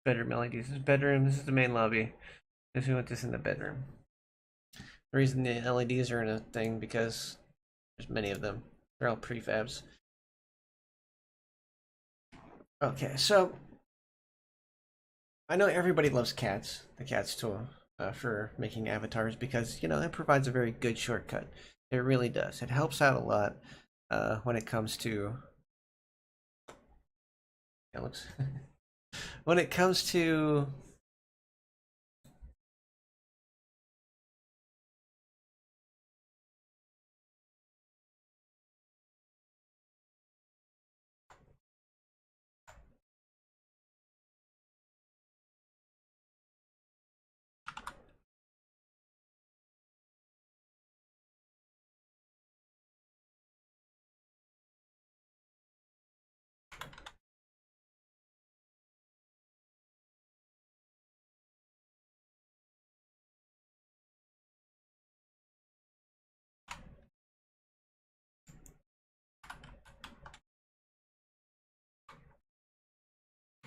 [SPEAKER 1] Bedroom LEDs. This is bedroom. This is the main lobby. This we want this in the bedroom. The reason the LEDs are in a thing because there's many of them. They're all prefabs. Okay, so I know everybody loves cats, the cats tool, for making avatars because it provides a very good shortcut. It really does. It helps out a lot when it comes to. It looks when it comes to.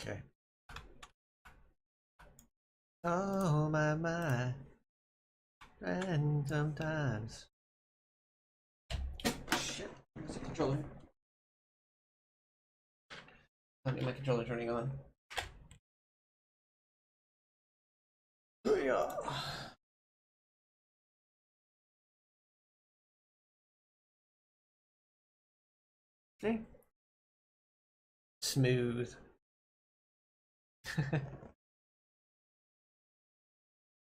[SPEAKER 1] Okay. Oh my. And sometimes. Shit. Where's the controller? I need my controller turning on. Yeah. Okay. Smooth.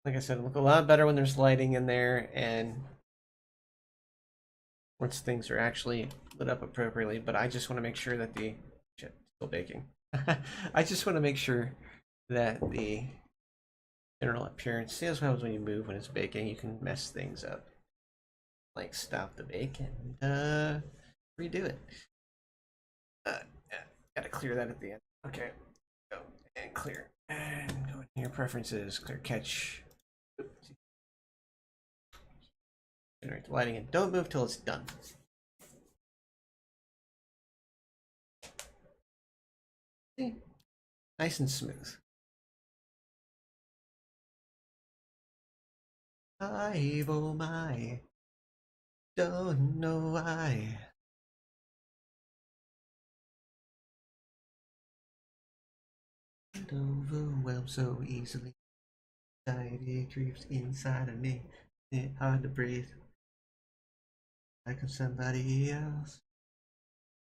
[SPEAKER 1] Like I said, it'll look a lot better when there's lighting in there and once things are actually lit up appropriately. But I just want to make sure that the shit still baking. I just want to make sure that the general appearance. See, that's what happens when you move when it's baking. You can mess things up, like stop the bake and redo it. Gotta clear that at the end. Okay, go and clear and go in here. Preferences, clear catch. Generate the lighting and don't move till it's done. See? Nice and smooth. Oh my, don't know why. Overwhelmed so easily. Anxiety creeps inside of me. It's hard to breathe. Like I'm somebody else.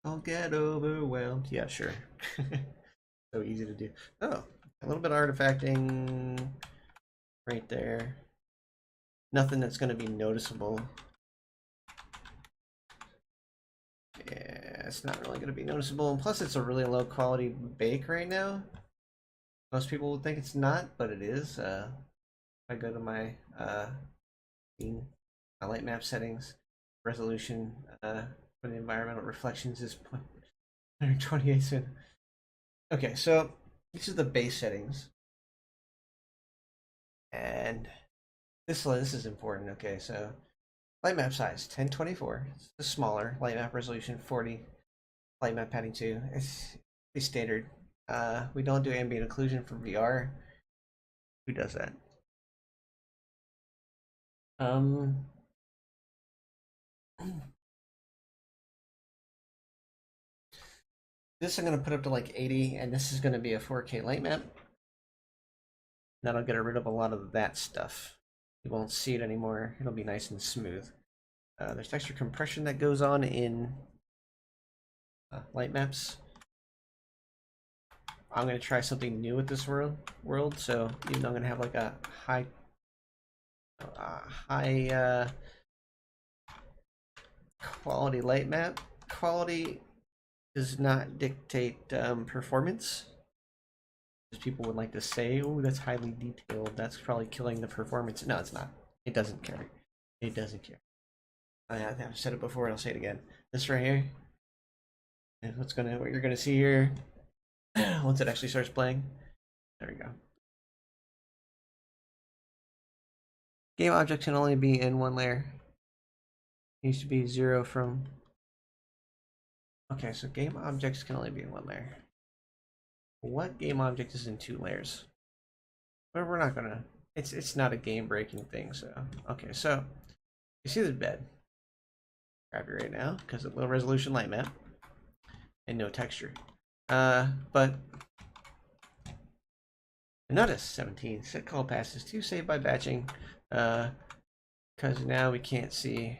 [SPEAKER 1] Don't get overwhelmed. Yeah, sure. So easy to do. Oh, a little bit of artifacting right there. Nothing that's going to be noticeable. Yeah, it's not really going to be noticeable. And plus, it's a really low quality bake right now. Most people would think it's not, but it is. If I go to my scene, my light map settings, resolution for the environmental reflections is 128 soon. Okay, so these are the base settings, and this is important. Okay, so light map size 1024, it's the smaller. Light map resolution 40, light map padding too. It's pretty standard. We don't do ambient occlusion for VR. Who does that? This I'm going to put up to like 80, and this is going to be a 4K light map. That'll get rid of a lot of that stuff. You won't see it anymore. It'll be nice and smooth. There's extra compression that goes on in light maps. I'm going to try something new with this world. So even though I'm going to have like a high quality light map, quality does not dictate performance. As people would like to say, oh, that's highly detailed. That's probably killing the performance. No, it's not. It doesn't care. It doesn't care. I've said it before and I'll say it again. This right here is what you're gonna see here once it actually starts playing. There we go. Game object can only be in one layer. It needs to be 0 from. Okay, so game objects can only be in one layer. What game object is in 2 layers? But we're not gonna. It's not a game breaking thing. So okay, so you see this bed. Grab it right now because of low resolution light map and no texture. But notice 17 set call passes 2 saved by batching. Because now we can't see.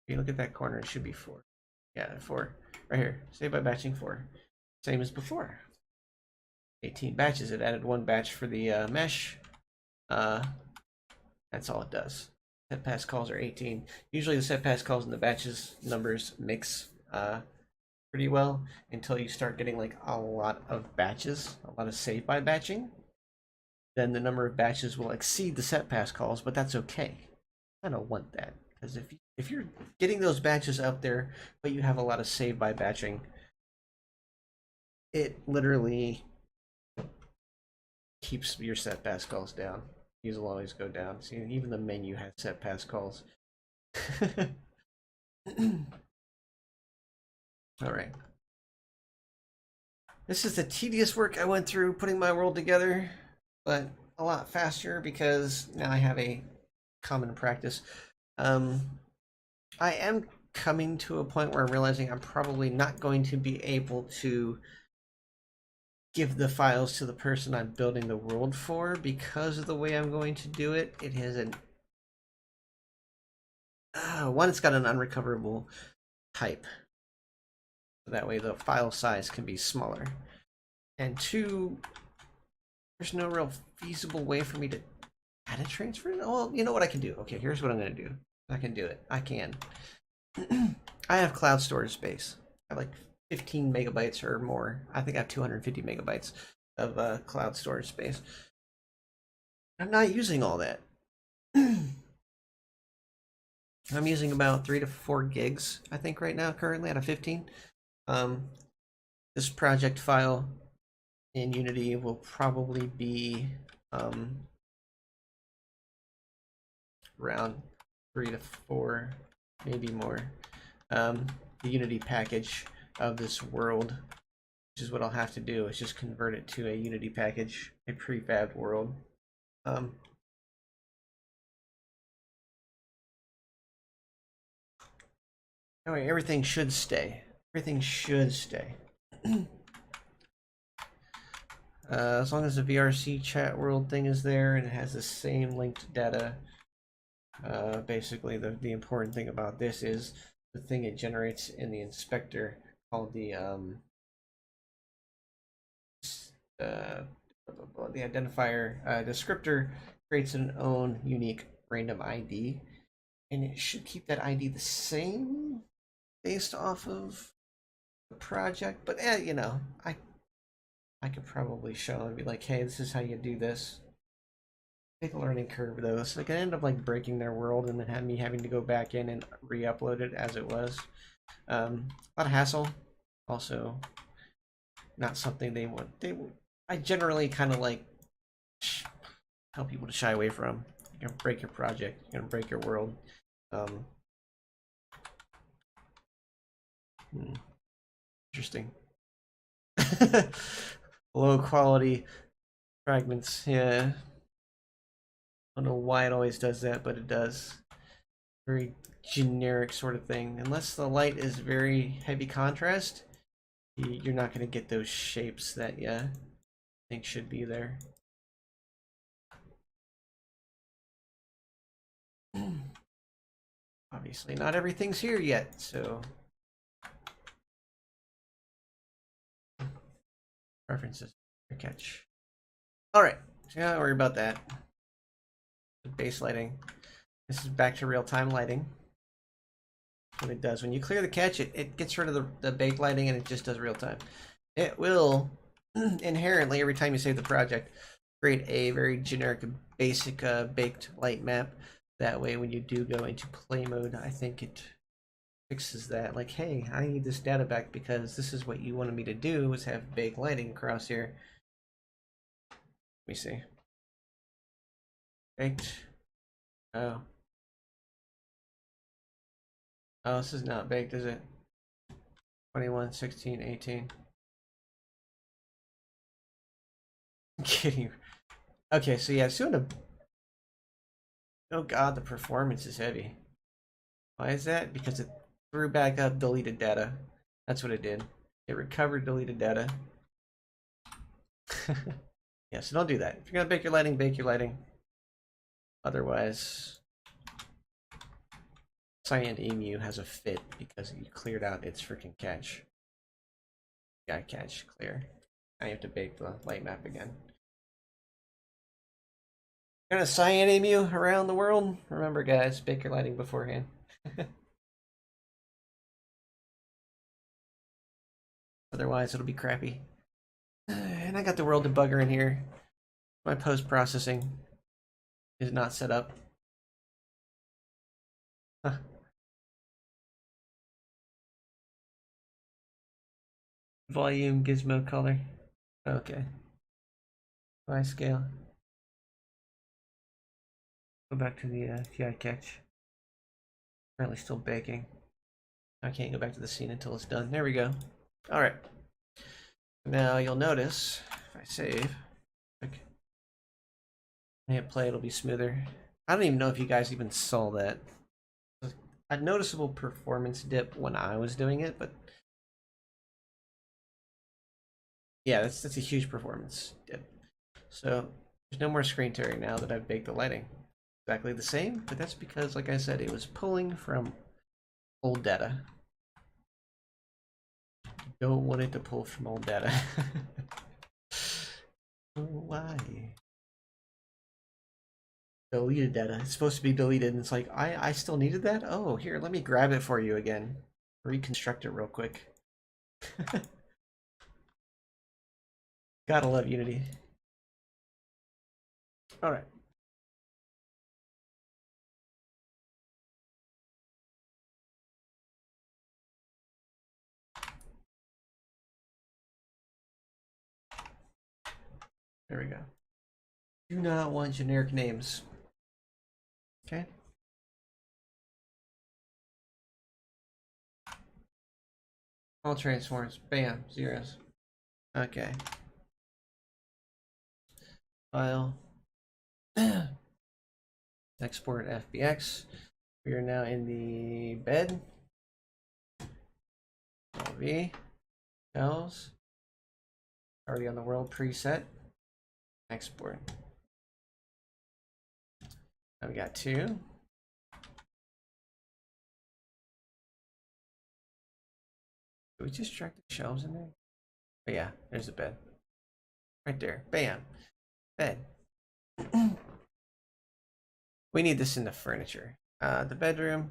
[SPEAKER 1] If you look at that corner, it should be 4. Yeah, 4 right here. Saved by batching 4. Same as before. 18 batches. It added 1 batch for the mesh. That's all it does. Set pass calls are 18. Usually the set pass calls and the batches numbers mix pretty well until you start getting like a lot of batches, a lot of save by batching. Then the number of batches will exceed the set pass calls, but that's okay. I don't want that because if you're getting those batches up there, but you have a lot of save by batching, it literally keeps your set pass calls down. These will always go down. See, even the menu has set pass calls. All right. This is the tedious work I went through putting my world together, but a lot faster because now I have a common practice. I am coming to a point where I'm realizing I'm probably not going to be able to give the files to the person I'm building the world for because of the way I'm going to do it. It has an one, it's got an unrecoverable type. That way the file size can be smaller. And 2, there's no real feasible way for me to data transfer it. Well, you know what I can do? Okay, here's what I'm going to do. I can do it. I can. I have cloud storage space. I have like 15 megabytes or more. I think I have 250 megabytes of cloud storage space. I'm not using all that. I'm using about 3 to 4 gigs, I think, right now, currently out of 15. This project file in Unity will probably be around 3 to 4, maybe more. The Unity package of this world, which is what I'll have to do, is just convert it to a Unity package, a prefabbed world. Anyway, everything should stay. Everything should stay. As long as the VRC chat world thing is there and it has the same linked data. Basically, the important thing about this is the thing it generates in the inspector called the identifier descriptor creates an own unique random ID, and it should keep that ID the same based off of the project. But you know, I could probably show and be like, hey, this is how you do this. Big learning curve though, so they can end up like breaking their world and then have me having to go back in and re-upload it as it was. A lot of hassle. Also, not something they want. I generally kind of like tell people to shy away from. You're gonna break your project. You're gonna break your world. Interesting. Low quality fragments, yeah. I don't know why it always does that, but it does. Very generic sort of thing. Unless the light is very heavy contrast, you're not going to get those shapes that you think should be there. Obviously, not everything's here yet, so preferences catch. All right, so don't worry about that. Base lighting. This is back to real-time lighting. What it does when you clear the cache, it gets rid of the baked lighting and it just does real time. It will inherently, every time you save the project, create a very generic, basic baked light map. That way, when you do go into play mode, I think it fixes that. Like, hey, I need this data back because this is what you wanted me to do, was have baked lighting across here. Let me see. Baked. Oh. Oh, this is not baked, is it? 21, 16, 18. I'm kidding. Okay, so yeah, it's doing a... Oh god, the performance is heavy. Why is that? Because it threw back up deleted data. That's what it did. It recovered deleted data. Yeah, so don't do that. If you're gonna bake your lighting, bake your lighting. Otherwise, Cyan Emu has a fit because you cleared out its freaking cache. Got cache clear. Now you have to bake the light map again. Gonna Cyan Emu around the world? Remember, guys, bake your lighting beforehand. Otherwise, it'll be crappy. And I got the world debugger in here. My post-processing is not set up. Huh. Volume, gizmo, color. Okay. By scale. Go back to the TI catch. Apparently still baking. I can't go back to the scene until it's done. There we go. Alright. Now you'll notice, if I save, like, I hit play, it'll be smoother. I don't even know if you guys even saw that. A noticeable performance dip when I was doing it, but yeah, that's a huge performance dip. So there's no more screen tearing now that I've baked the lighting. Exactly the same, but that's because, like I said, it was pulling from old data. Don't want it to pull from old data. Why? Deleted data. It's supposed to be deleted, and it's like, I still needed that? Oh, here, let me grab it for you again. Reconstruct it real quick. Gotta love Unity. Alright. There we go. Do not want generic names. Okay. All transforms. Bam. Zeros. Okay. File. Export FBX. We are now in the bed. LV. Tells. Already on the world preset. Export. Now we got 2. Did we just track the shelves in there? Oh yeah, there's the bed. Right there. Bam. Bed. We need this in the furniture. The bedroom.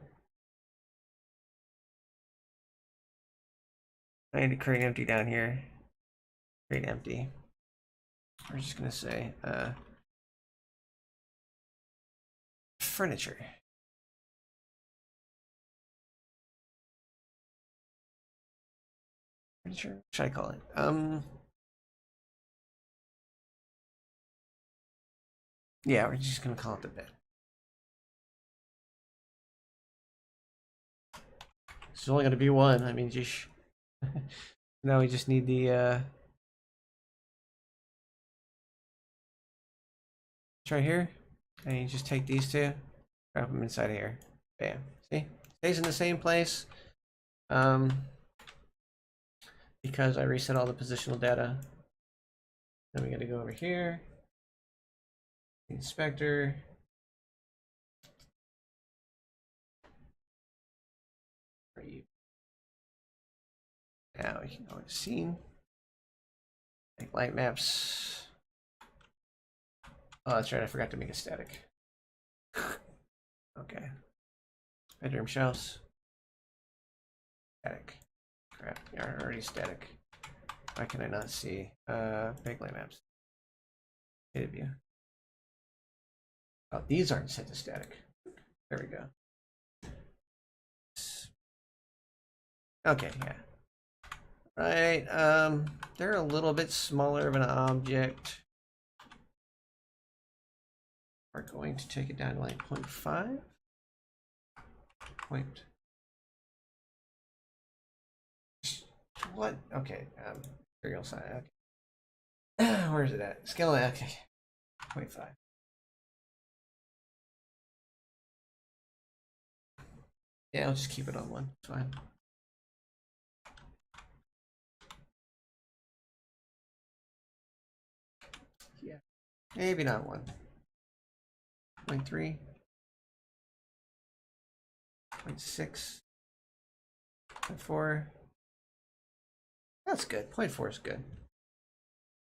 [SPEAKER 1] I need to create empty down here. Create empty. We're just gonna say furniture. Furniture? What should I call it? Yeah, we're just gonna call it the bed. It's only gonna be one. I mean, just Now we just need the right here, and you just take these two, drop them inside of here. Bam. See? Stays in the same place. Because I reset all the positional data. Then we got to go over here. Inspector. Where are you? Now we can go into scene. Make light maps. Oh, that's right. I forgot to make it static. Okay. Bedroom shelves. Static. Crap. You're already static. Why can I not see? Make light maps. Data view. Oh, these aren't set to static. There we go. Okay, yeah. Right, they're a little bit smaller of an object. We're going to take it down to like 0.5. What? Okay, material size. Okay. Where is it at? Scale, okay. 0.5. Yeah, I'll just keep it on 1. It's fine. Yeah. Maybe not 1. 0.3. 0.6. 0.4. That's good. 0.4 is good.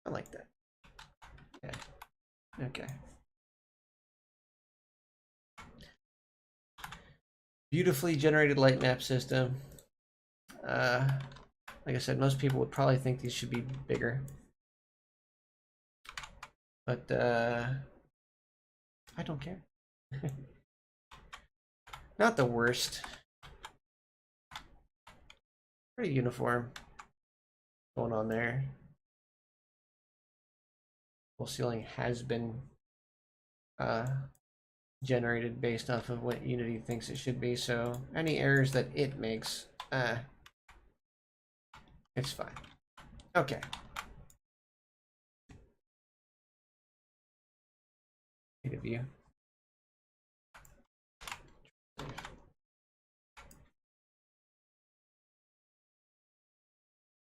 [SPEAKER 1] I like that. Yeah. Okay. Beautifully generated light map system. Like I said, most people would probably think these should be bigger. But I don't care. Not the worst. Pretty uniform going on there. Full ceiling has been generated based off of what Unity thinks it should be, so any errors that it makes, it's fine. Okay. Data view.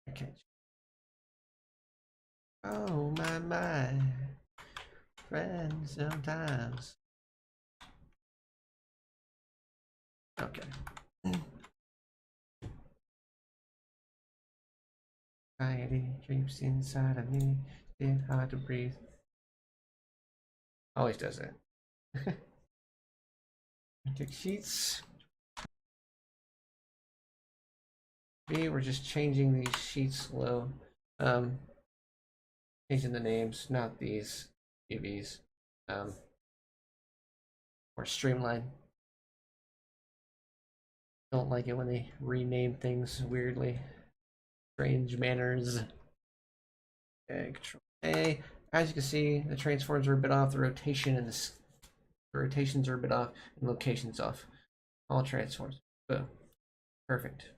[SPEAKER 1] Okay. Oh my friends sometimes. Okay. Anxiety creeps inside of me. It's hard to breathe. Always does it. Take sheets. We're just changing these sheets low. Changing the names, not these UVs. Or streamline. Don't like it when they rename things weirdly. Strange manners. Okay, Control A. As you can see, the transforms are a bit off. The rotation and the rotations are a bit off, and locations off. All transforms. Boom. Perfect.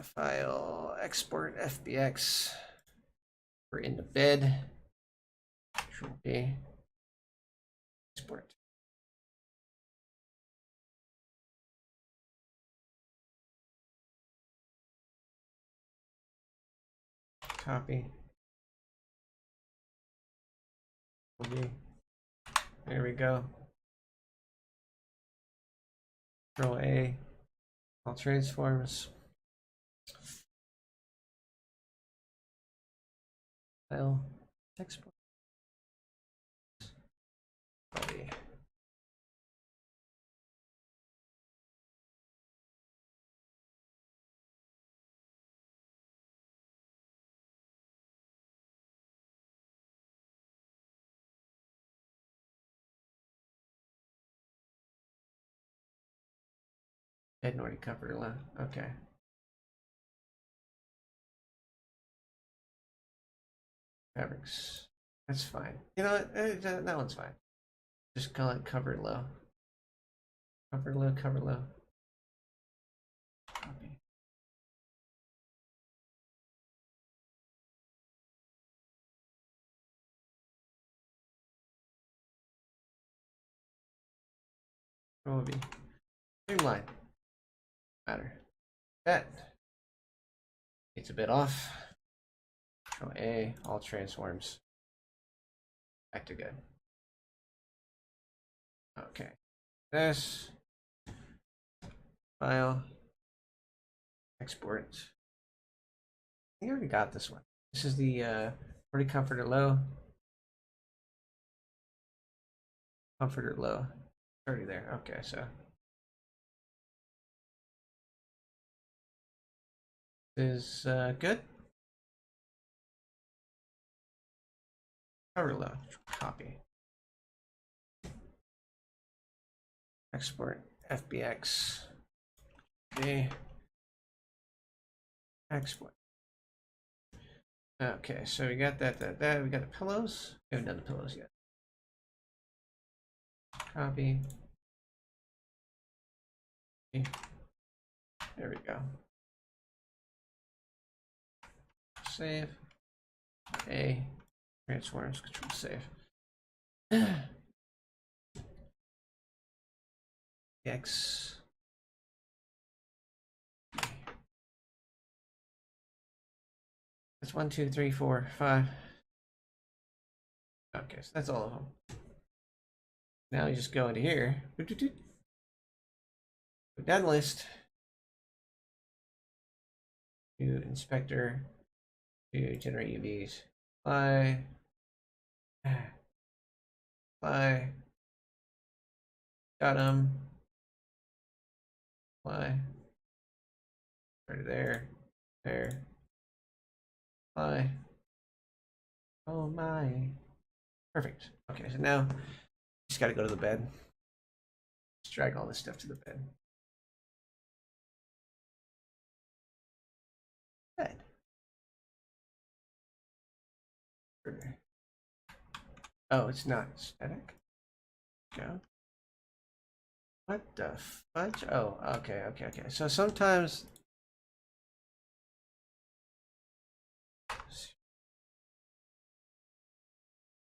[SPEAKER 1] File export FBX. We're in the bed. Control B. Export. Copy. B. There we go. Control A. All transforms. File export. Copy. Hadn't already covered it. Okay. Fabrics. That's fine. You know what? That one's fine. Just call it covered low. Covered low, covered low. Copy. What would be streamline? Matter. That. It's a bit off. Control A, all transforms. Back to good. Okay. This. File. Export. I think I already got this one. This is the already comforter low. Comforter low. Already there. Okay, so this is good. Cover low. Copy. Export FBX. Okay. Export. Okay, so we got that. We got the pillows. We haven't done the pillows yet. Copy. Okay. There we go. Save. A. Transforms. Control save. X. That's 1, 2, 3, 4, 5. Okay, so that's all of them. Now you just go into here. Go down the list. To inspector. To generate UVs. Apply. Apply. Got them. Apply. Right there. There. Apply. Oh my. Perfect. Okay, so now just gotta go to the bed. Just drag all this stuff to the bed. Bed. Oh, it's not static. Go. What the fudge? Oh, okay. So sometimes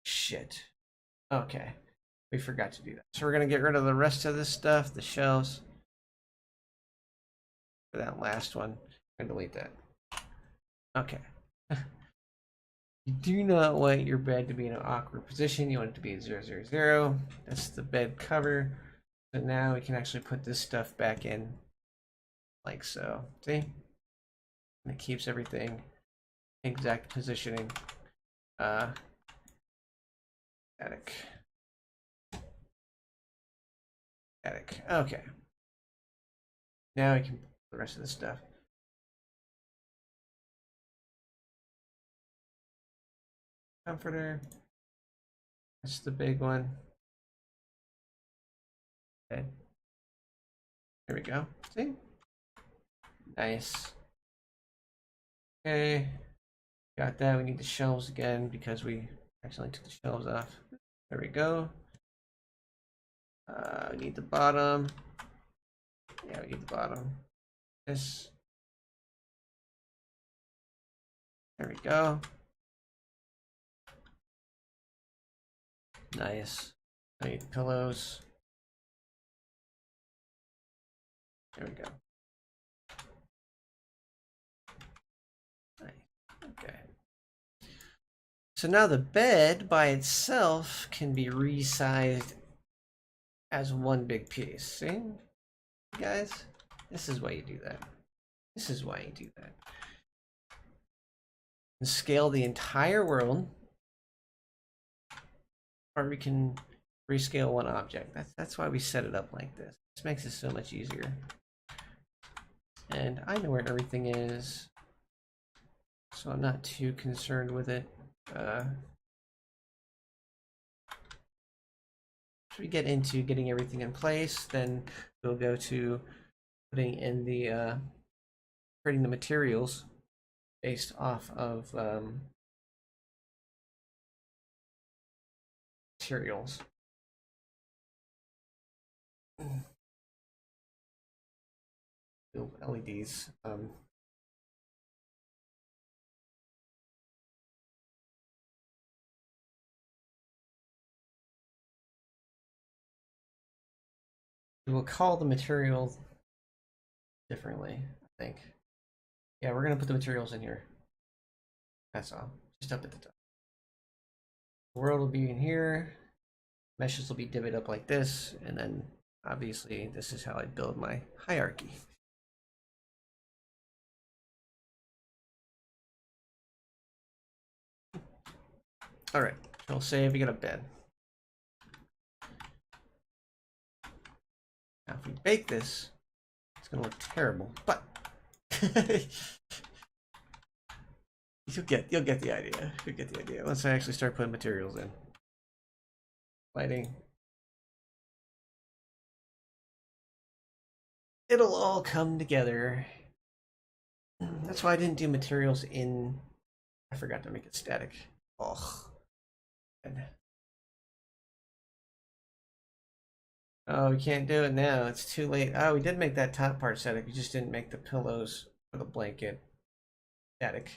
[SPEAKER 1] shit. Okay. We forgot to do that. So we're gonna get rid of the rest of this stuff, the shelves. For that last one. I'm gonna delete that. Okay. You do not want your bed to be in an awkward position. You want it to be at 0, 0, 0. That's the bed cover. So now we can actually put this stuff back in like so. See? And it keeps everything exact positioning. Static. Static. Okay. Now we can put the rest of the stuff. Comforter. That's the big one. Okay. There we go. See? Nice. Okay. Got that. We need the shelves again because we accidentally took the shelves off. There we go. We need the bottom. Yeah, we need the bottom. This. There we go. Nice. I need pillows. There we go. Nice. Okay. So now the bed by itself can be resized as one big piece. See? Guys, this is why you do that. This is why you do that. And scale the entire world, or we can rescale one object. That's why we set it up like this. This makes it so much easier. And I know where everything is, so I'm not too concerned with it. If we get into getting everything in place, then we'll go to putting in the creating the materials based off of materials. LEDs. We will call the material differently, I think. Yeah, we're gonna put the materials in here. That's all. Just up at the top. The world will be in here. Meshes will be divvied up like this, and then obviously this is how I build my hierarchy. All right, we'll save. We got a bed. Now, if we bake this, it's gonna look terrible, but you'll get the idea. You'll get the idea once I actually start putting materials in. Lighting. It'll all come together. That's why I didn't do materials in. I forgot to make it static. Oh. Oh, we can't do it now. It's too late. Oh, we did make that top part static. We just didn't make the pillows or the blanket static.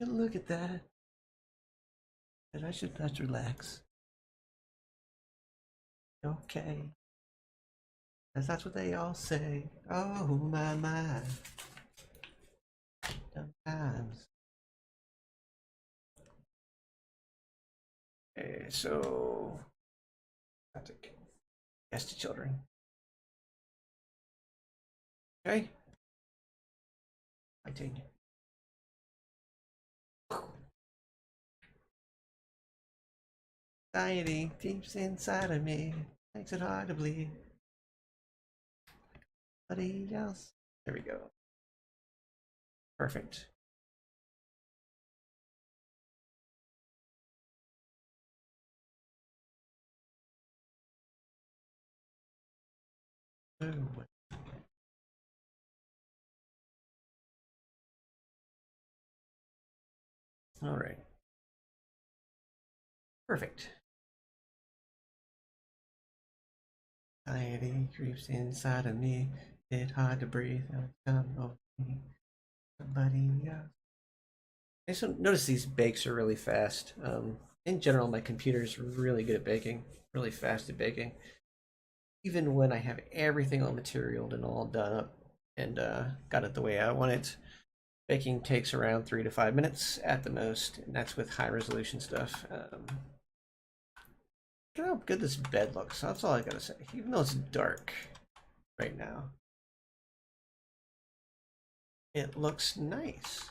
[SPEAKER 1] Look at that. And I should just relax. Okay. Because that's what they all say. Oh, my. Sometimes. Okay, so. Yes to children. Okay. Fighting. Anxiety deep inside of me makes it hard to believe. Somebody else. There we go. Perfect. Ooh. All right. Perfect. Anxiety creeps inside of me. It's hard to breathe. Come over me. Somebody else. I just notice these bakes are really fast. In general, my computer is really good at baking, really fast at baking. Even when I have everything all materialed and all done up and got it the way I want it, baking takes around 3 to 5 minutes at the most, and that's with high resolution stuff. Look how good this bed looks. That's all I gotta say. Even though it's dark right now, it looks nice.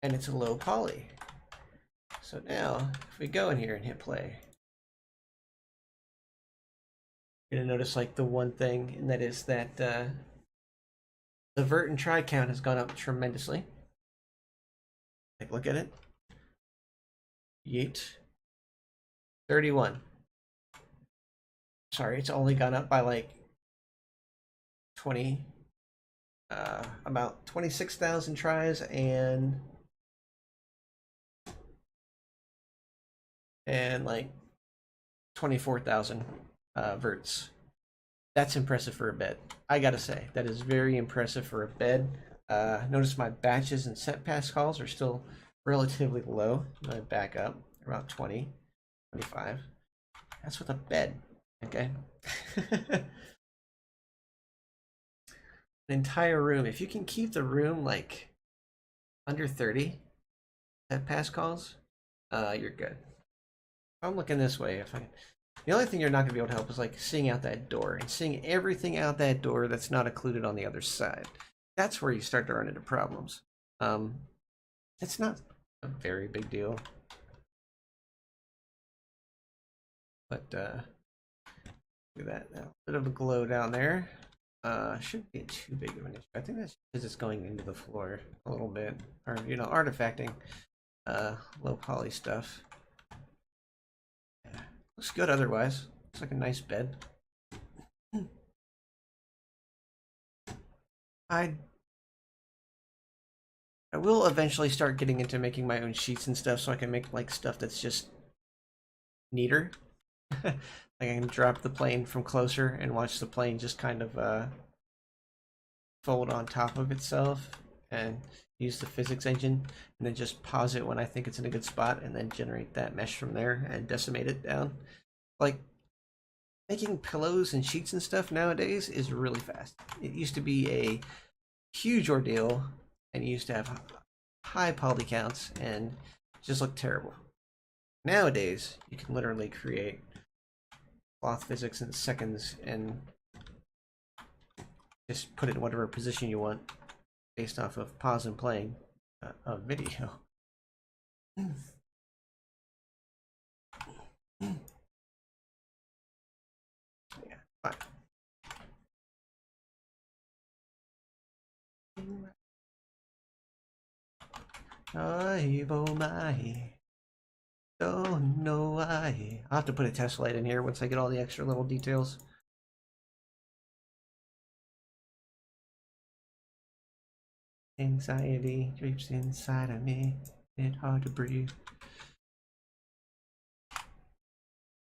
[SPEAKER 1] And it's a low poly. So now, if we go in here and hit play, you're gonna notice like the one thing, and that is that the vert and try count has gone up tremendously. Like, look at it. Yeet. 31. Sorry, it's only gone up by like 20, about 26,000 tries and like 24,000 verts. That's impressive for a bed. I gotta say, that is very impressive for a bed. Notice my batches and set pass calls are still relatively low. I'm gonna back up about 20, 25. That's with a bed, okay? An entire room. If you can keep the room like under 30 set pass calls, you're good. I'm looking this way. The only thing you're not going to be able to help is like seeing out that door and seeing everything out that door that's not included on the other side. That's where you start to run into problems. It's not a very big deal, but look at that. Now, a bit of a glow down there. Shouldn't be too big of an issue. I think that's because it's going into the floor a little bit, or artifacting low poly stuff. Looks good otherwise. Looks like a nice bed. I I will eventually start getting into making my own sheets and stuff so I can make like stuff that's just neater. Like I can drop the plane from closer and watch the plane just kind of fold on top of itself and use the physics engine and then just pause it when I think it's in a good spot and then generate that mesh from there and decimate it down. Like making pillows and sheets and stuff nowadays is really fast. It used to be a huge ordeal and you used to have high poly counts and just look terrible. Nowadays, you can literally create cloth physics in seconds and just put it in whatever position you want based off of pause and playing a video. Yeah, fine. Oh my, don't know why. I'll have to put a test light in here once I get all the extra little details. Anxiety creeps inside of me. It's hard to breathe.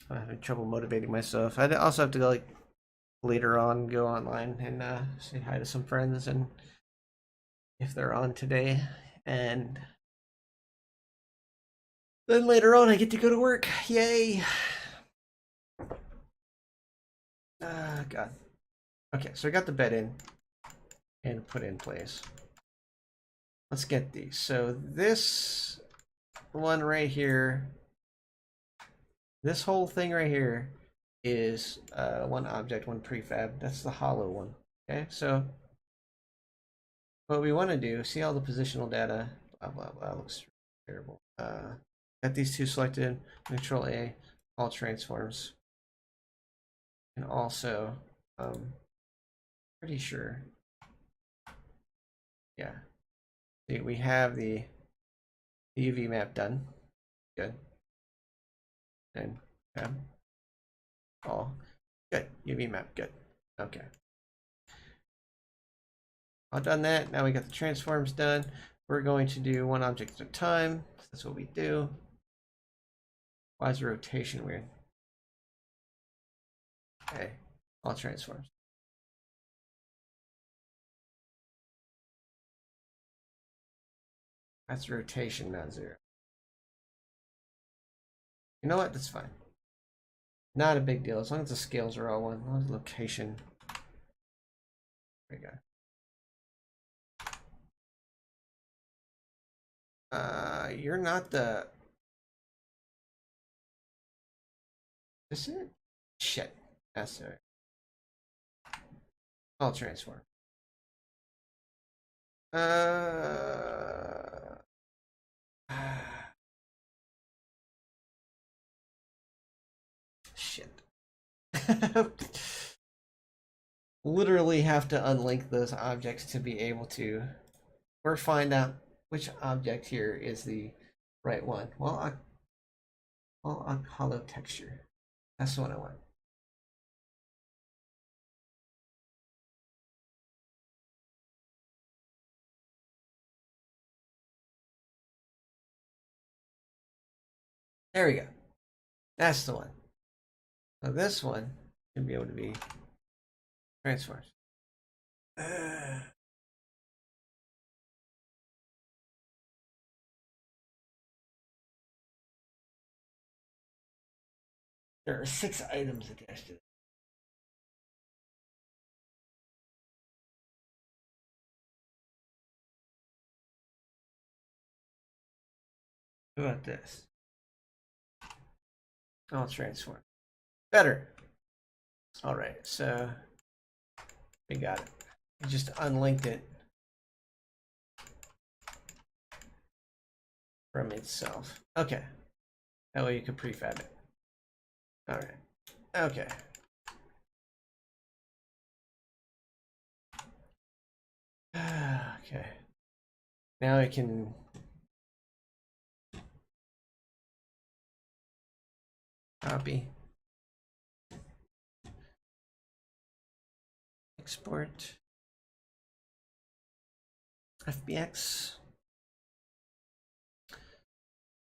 [SPEAKER 1] I'm having trouble motivating myself. I also have to go, like, later on go online and say hi to some friends and if they're on today, and then later on I get to go to work. Yay! Ah, God. Okay, so I got the bed in and put in place. Let's get these. So this one right here, this whole thing right here is one object, one prefab. That's the hollow one. Okay, so what we want to do, see all the positional data, blah, blah, blah, looks terrible. Got these two selected, Control A, all transforms. And also, pretty sure, yeah. See, we have the UV map done. Good. And all good. UV map, good. Okay. All done that. Now we got the transforms done. We're going to do one object at a time. That's what we do. Why is the rotation weird? Okay, all transforms. That's rotation, not 0. You know what? That's fine. Not a big deal as long as the scales are all one. As location. There we go. You're not the. Is it? Shit. That's it. I'll transform. Shit. Literally have to unlink those objects to be able to, or find out which object here is the right one. Well, hollow texture. That's the one I want. There we go. That's the one. So this one should be able to be transformed. There are 6 items attached to it. How about this? I'll transform. Better. All right, so we got it. We just unlinked it from itself. Okay. That way you can prefab it. All right. Okay. Okay. Now I can copy, export, FBX.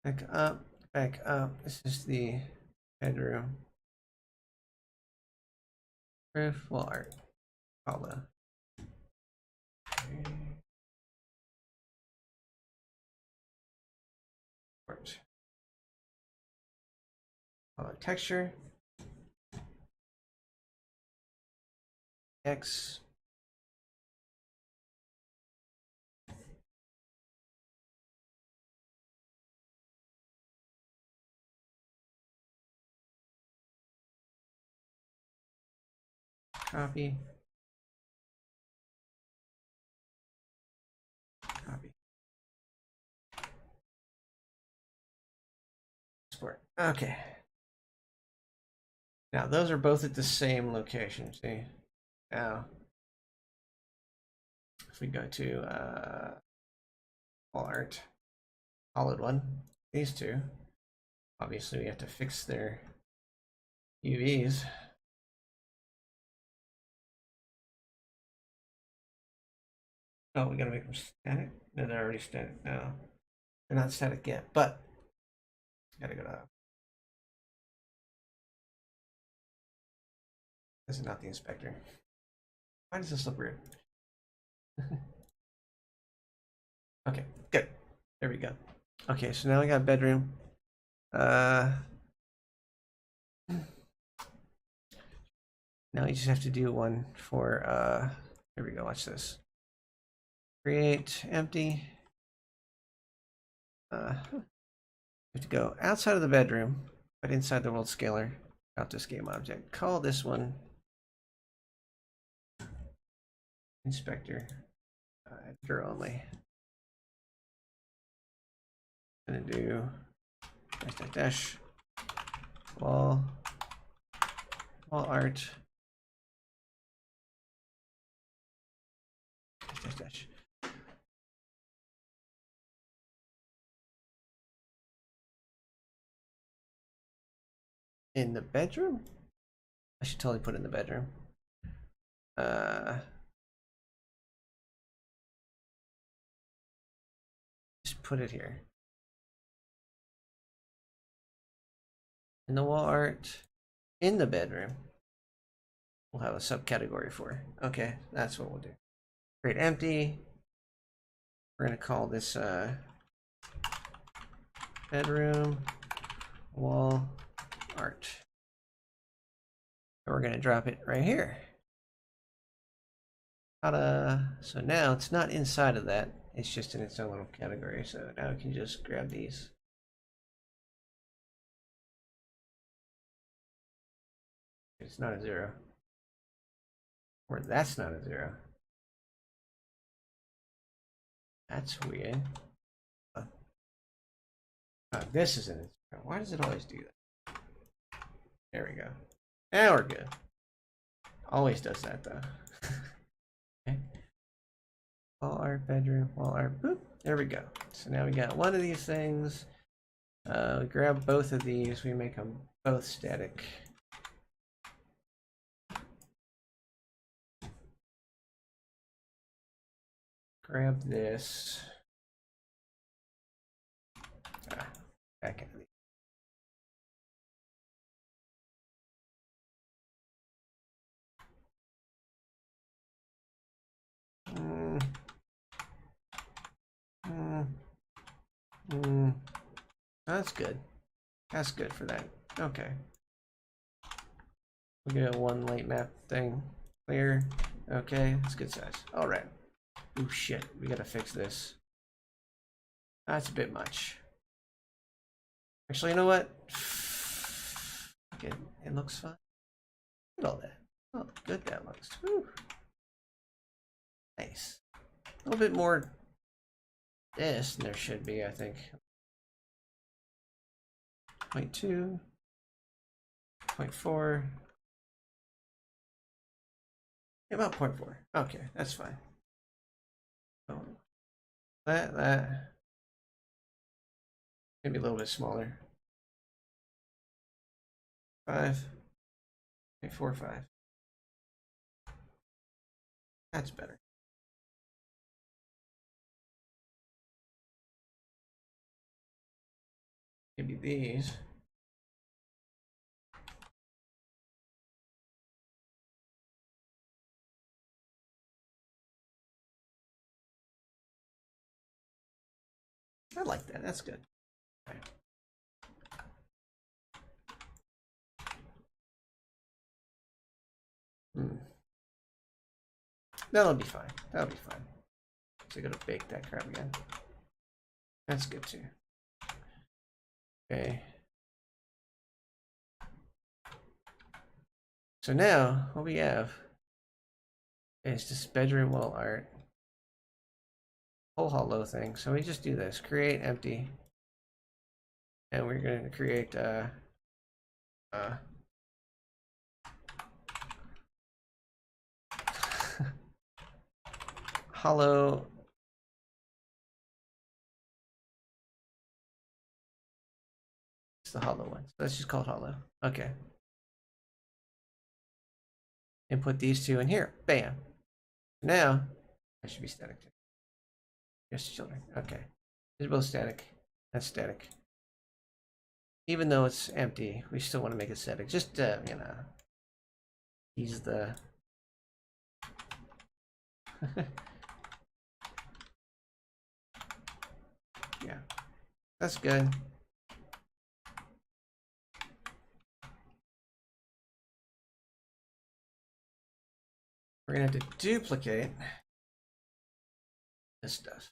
[SPEAKER 1] Back up, back up. This is the bedroom. Roof, wall art. Hollow. Hollow texture. X. Copy. Copy. Export. Okay. Now those are both at the same location. See? Now, if we go to wall art, hollowed one, these two, obviously we have to fix their UVs. Oh, we gotta make them static? No, they're already static. No, they're not static yet, but gotta go to. This is not the inspector. Why does this look weird? Okay, good. There we go. Okay, so now we got bedroom. Now you just have to do one for here we go, watch this. Create empty. You have to go outside of the bedroom, but inside the world scaler. Out this game object. Call this one inspector. Editor only. I'm gonna do dash dash dash wall art dash dash dash. In the bedroom? I should totally put it in the bedroom. Just put it here. In the wall art, in the bedroom, we'll have a subcategory for. Okay, that's what we'll do. Create empty. We're gonna call this bedroom wall art. And we're gonna drop it right here. So now it's not inside of that, it's just in its own little category. So now we can just grab these. It's not a 0. Or that's not a 0. That's weird. This isn't a 0. Why does it always do that? There we go. Now we're good. Always does that though. Okay. Wall art, bedroom, wall art, boop. There we go. So now we got one of these things. We grab both of these, we make them both static. Grab this. Back into the. That's good. That's good for that. Okay. We get a one light map thing. Clear. Okay, that's good size. All right. Oh shit, we gotta fix this. That's a bit much. Actually, you know what? It looks fine. Look at all that. Oh, good that looks. Whew. Nice. A little bit more this than there should be, I think. 0.2, 0.4. Yeah, about 0.4. Okay, that's fine. So that maybe a little bit smaller. 5.45. That's better. Maybe these. I like that. That's good. Okay. That'll be fine. That'll be fine. So I gotta bake that crap again. That's good too. Okay. So now what we have is this bedroom wall art. Whole hollow thing. So we just do this. Create empty. And we're going to create hollow. It's the hollow one. So let's just call it hollow. Okay. And put these two in here. Bam. Now, that should be static too. Yes, children. Okay. These are both static. That's static. Even though it's empty, we still want to make it static. Just, you know, use the... yeah. That's good. We're going to have to duplicate this stuff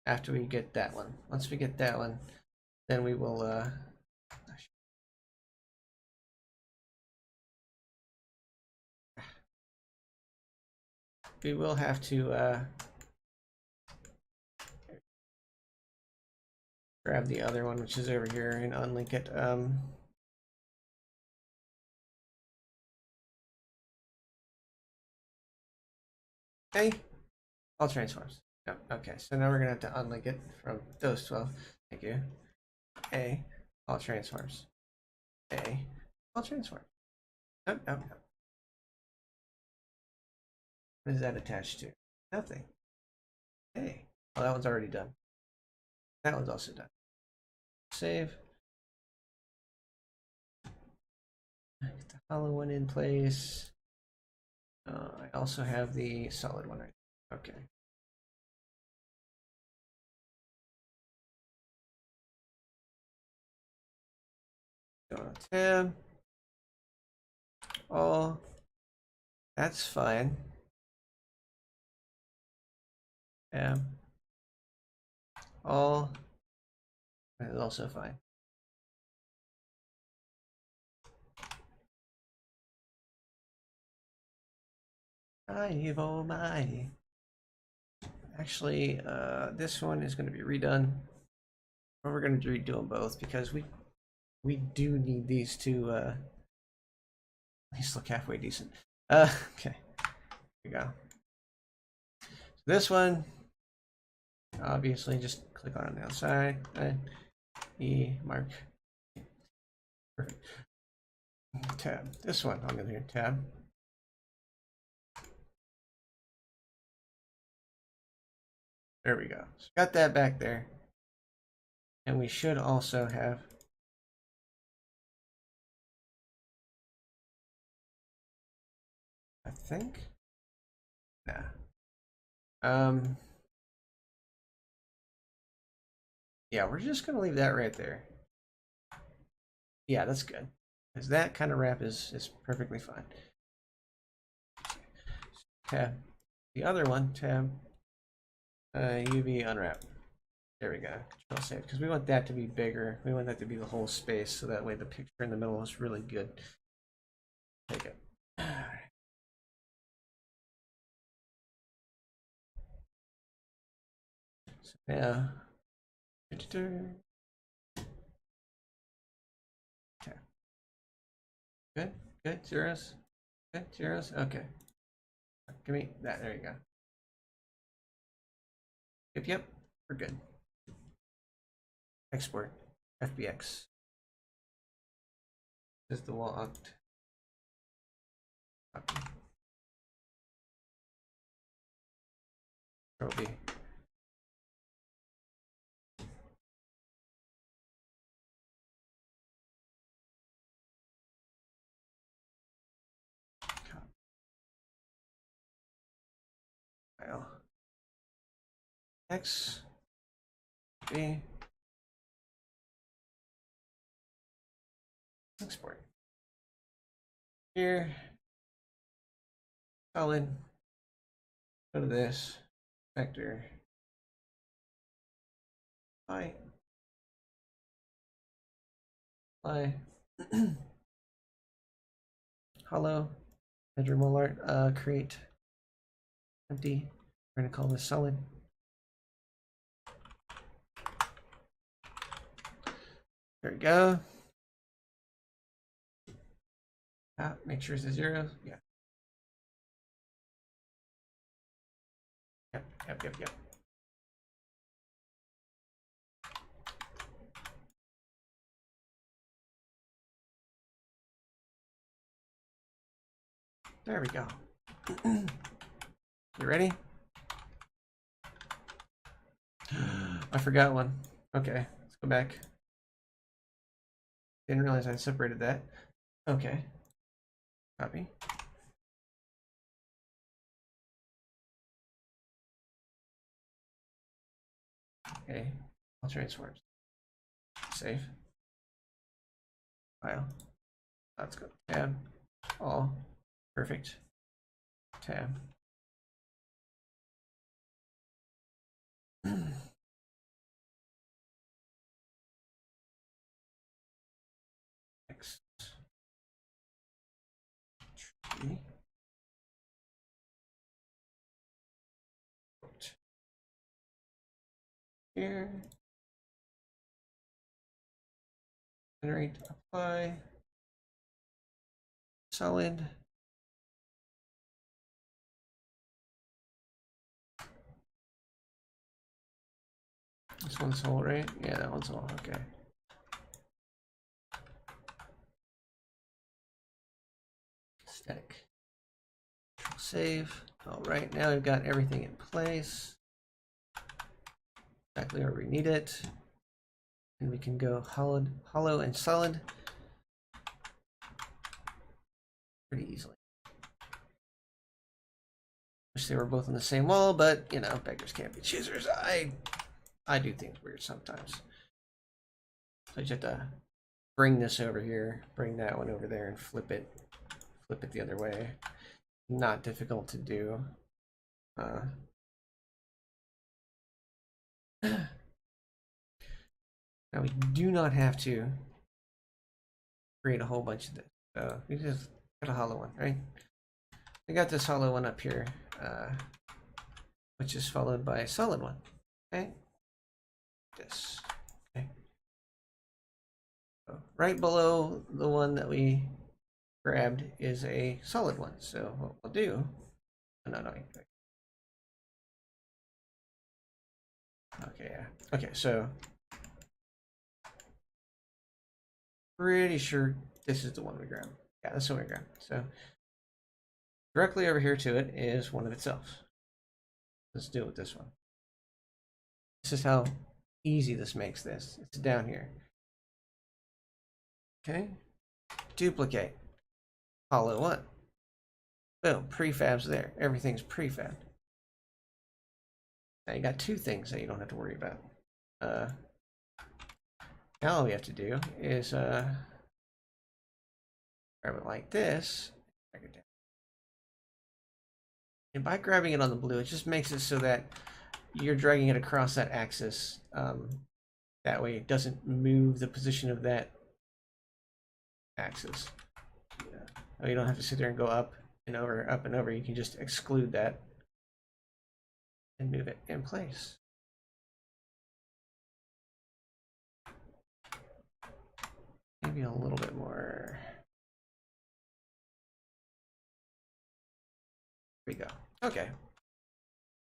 [SPEAKER 1] after we get that one. Once we get that one, then we will have to grab the other one, which is over here, and unlink it. Okay, all transforms. Yep. Okay, so now we're gonna have to unlink it from those 12. Thank you. A, all transforms. A, all transforms. Nope, nope, nope. What is that attached to? Nothing. Hey, well, that one's already done. That one's also done. Save. Get the hollow one in place. I also have the solid one right. Okay. Go on tab. All. That's fine. Tab. All. That is also fine. Oh my. Actually, this one is going to be redone. Or we're going to redo them both because we do need these to these look halfway decent. Okay. Here we go. So this one, obviously, just click on the outside. E mark. Perfect. Tab. This one, I'm going to hit tab. There we go. So got that back there. And we should also have I think. Nah. Yeah, we're just gonna leave that right there. Yeah, that's good. Because that kind of wrap is perfectly fine. Tab. The other one, tab. UV unwrap. There we go. Control save. Because we want that to be bigger. We want that to be the whole space, so that way the picture in the middle is really good. Take it. So now. Okay. Good. Good. Zeros. Good. Zeros. Okay. Give me that. There you go. Yep. We're good. Export. FBX. This is the wall oct. Control B. X, B, export. Here, solid, go to this, vector, apply, hollow, bedroom alert, create, empty, we're gonna call this solid. There we go. Make sure it's a 0. Yeah. Yep. There we go. You ready? I forgot one. Okay, let's go back. Didn't realize I separated that. Okay. Copy. Okay. All transforms. Save. File. Let's go. Tab. All. Perfect. Tab. X. Tree. Here. Generate. Apply. Solid. This one's whole, right? Yeah, that one's whole. Okay. Static. Save. All right, now we've got everything in place. Exactly where we need it. And we can go hollow and solid pretty easily. Wish they were both on the same wall, but you know, beggars can't be choosers. I do things weird sometimes. So I just have to bring this over here, bring that one over there, and flip it the other way. Not difficult to do. Now we do not have to create a whole bunch of this. So we just got a hollow one, right? I got this hollow one up here, which is followed by a solid one. Okay. This. Okay. So right below the one that we grabbed is a solid one. So what we'll do, okay, yeah. Okay, so pretty sure this is the one we grabbed. Yeah, that's the one we grabbed. So directly over here to it is one of itself. Let's deal with this one. This is how easy this makes this. It's down here. Okay. Duplicate. Hollow one. Boom. Prefab's there. Everything's prefab. Now you got two things that you don't have to worry about. Now all we have to do is grab it like this. And by grabbing it on the blue, it just makes it so that you're dragging it across that axis. That way it doesn't move the position of that axis. You don't have to sit there and go up and over, up and over. You can just exclude that and move it in place. Maybe a little bit more. There we go. Okay.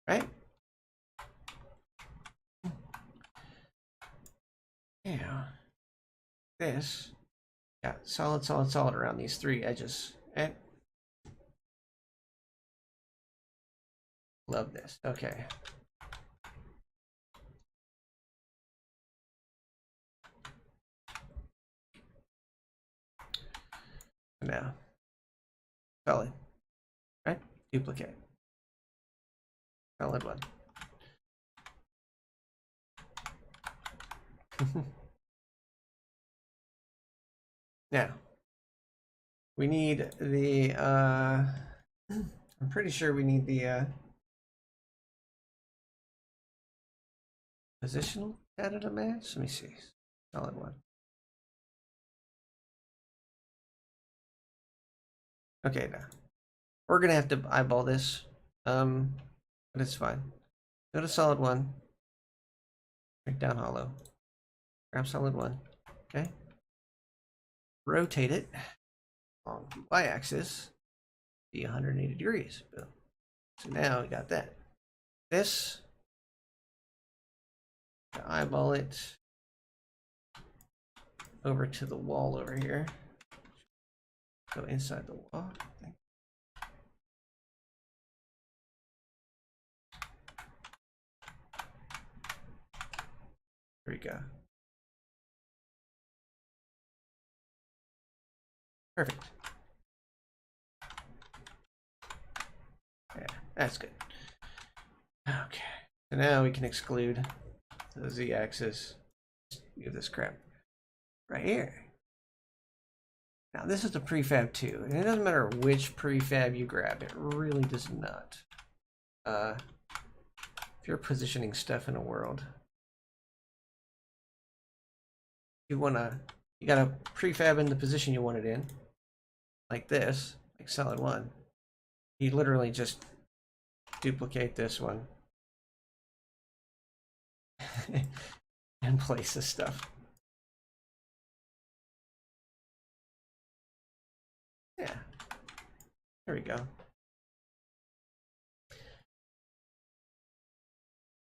[SPEAKER 1] Right? Yeah. This got solid around these three edges. And love this. Okay. Now, solid. Right? Duplicate. Solid one. Now, we need the, I'm pretty sure we need the positional data to match. Let me see. Solid one. Okay, now we're gonna have to eyeball this, but it's fine. Go to solid one, break down hollow, grab solid one, okay? Rotate it on the y-axis, be 180 degrees. Boom. So now we got that. This, eyeball it over to the wall over here. Go inside the wall. There we go. Perfect. Yeah, that's good. Okay. So now we can exclude the z-axis. Give this crap right here. Now this is the prefab too, and it doesn't matter which prefab you grab. It really does not. If you're positioning stuff in a world, you gotta prefab in the position you want it in, like this, like solid one. You literally just duplicate this one and place this stuff. Yeah, there we go.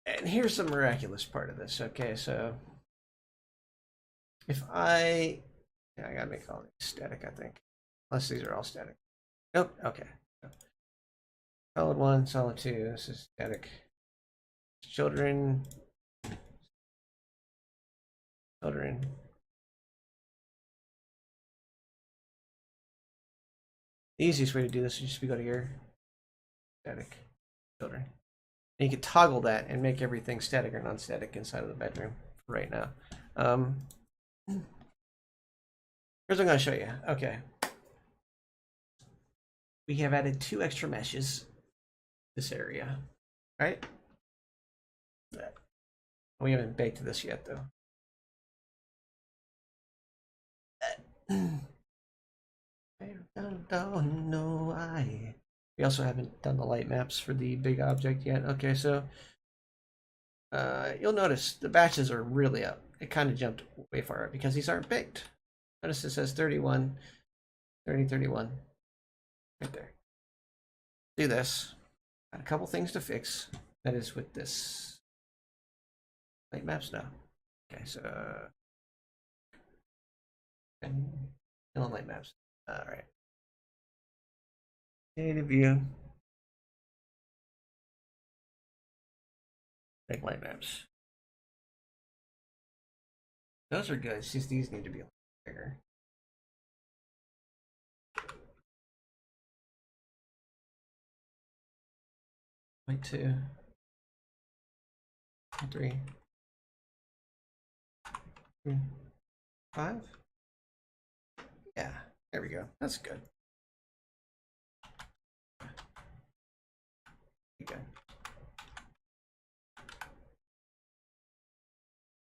[SPEAKER 1] And here's the miraculous part of this. Okay, so if I gotta make all these static, I think, unless these are all static. Nope. Okay. Solid one, solid two. This is static. Children. Children. The easiest way to do this is just to go to your static children. And you can toggle that and make everything static or non-static inside of the bedroom for right now. Here's what I'm going to show you. Okay. We have added 2 extra meshes this area, right? We haven't baked this yet, though. I don't know why. We also haven't done the light maps for the big object yet. Okay, so you'll notice the batches are really up. It kind of jumped way far up because these aren't baked. Notice it says 31, 30, 31. Right there. Do this. Got a couple things to fix. That is with this light maps now. Okay, so and light maps. All right. Data view. Make light maps. Those are good. It's just these need to be a little bigger. Point 2, 3, 5. Yeah, there we go. That's good. Okay.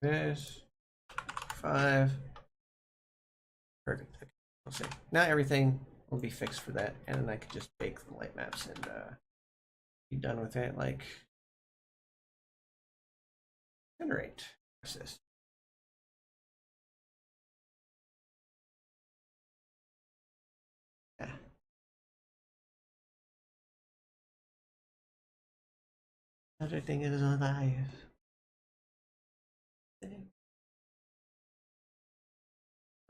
[SPEAKER 1] This 5. Perfect. Okay. We'll see. Now everything will be fixed for that, and then I could just bake the light maps and be done with it. Like generate assist. Yeah. Everything is alive.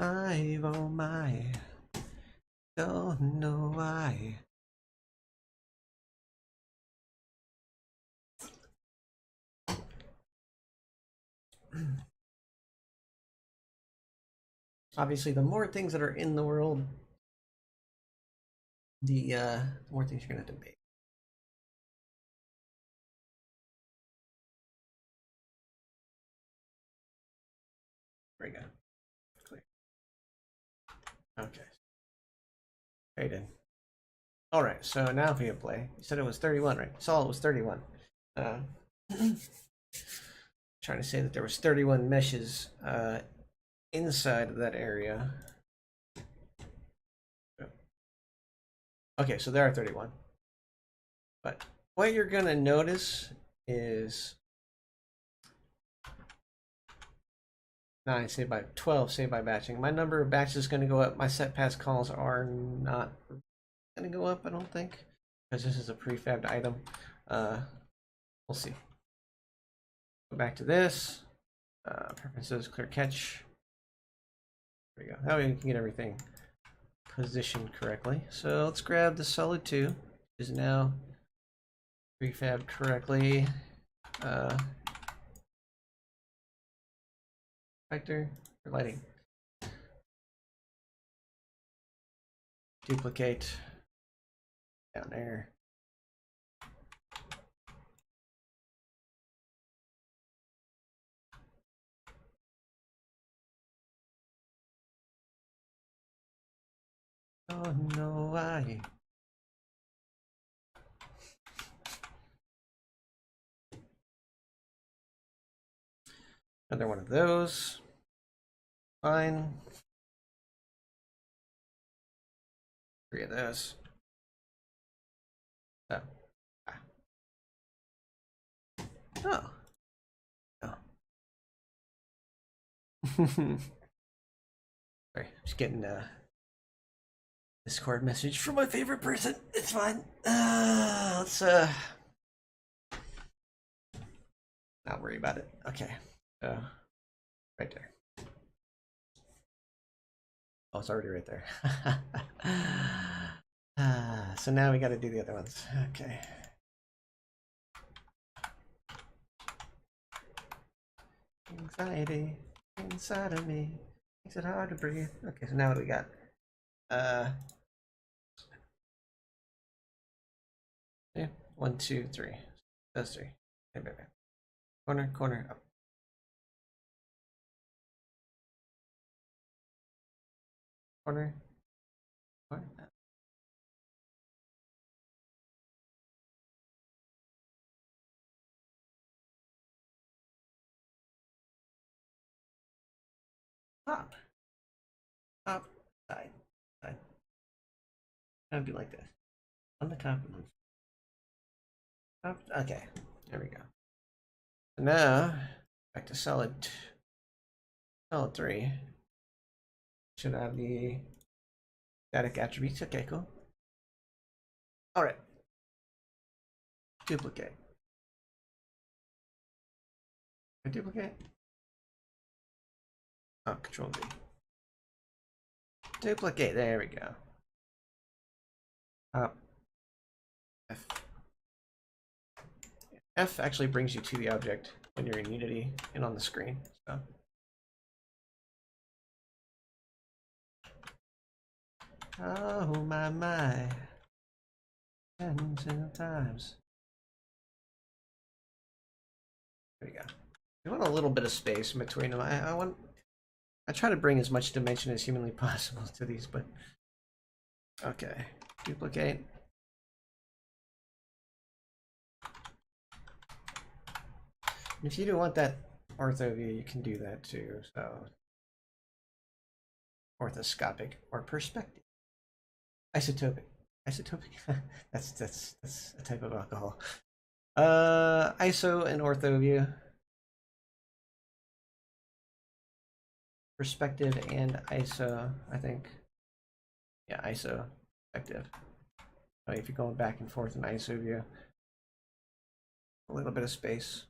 [SPEAKER 1] Alive, oh my. Don't know why. Obviously, the more things that are in the world, the more things you're gonna have to make. There we go. Clear. Okay. Faded. All right. So now if we hit play, you said it was 31, right? You saw it was 31. Trying to say that there was 31 meshes inside of that area. Okay, so there are 31. But what you're gonna notice is 9 saved by 12 saved by batching. My number of batches is gonna go up. My set pass calls are not gonna go up, I don't think, because this is a prefabbed item. We'll see. Go back to this. Preferences, clear catch. There we go. That way we can get everything positioned correctly. So let's grab the solid 2, which is now prefabbed correctly. Vector for lighting. Duplicate down there. Don't know why. Another one of those. Fine. 3 of those. Oh. Oh. Oh. Sorry, just getting a Discord message from my favorite person. It's fine. Let's not worry about it. Okay. Right there. Oh, it's already right there. So now we got to do the other ones. Okay. Anxiety inside of me makes it hard to breathe. Okay, so now what do we got? Yeah, 1, 2, 3. That's 3. Okay, baby. Corner, corner, up. Corner, corner, up. Top, top, side, side. That'd be like this. On the top of this. Top. Okay, there we go. So now back to solid 3. Should have the static attributes. Okay, cool. All right. Duplicate. Duplicate. Oh, Control D. Duplicate. There we go. F. F actually brings you to the object when you're in Unity and on the screen. So. Oh my. 10 times. There we go. We want a little bit of space in between them. I try to bring as much dimension as humanly possible to these, but okay. Duplicate. If you don't want that ortho view, you can do that too. So orthoscopic or perspective. Isotopic. That's a type of alcohol. ISO and ortho view. Perspective and ISO, I think. Yeah, ISO perspective. So if you're going back and forth in ISO view, a little bit of space.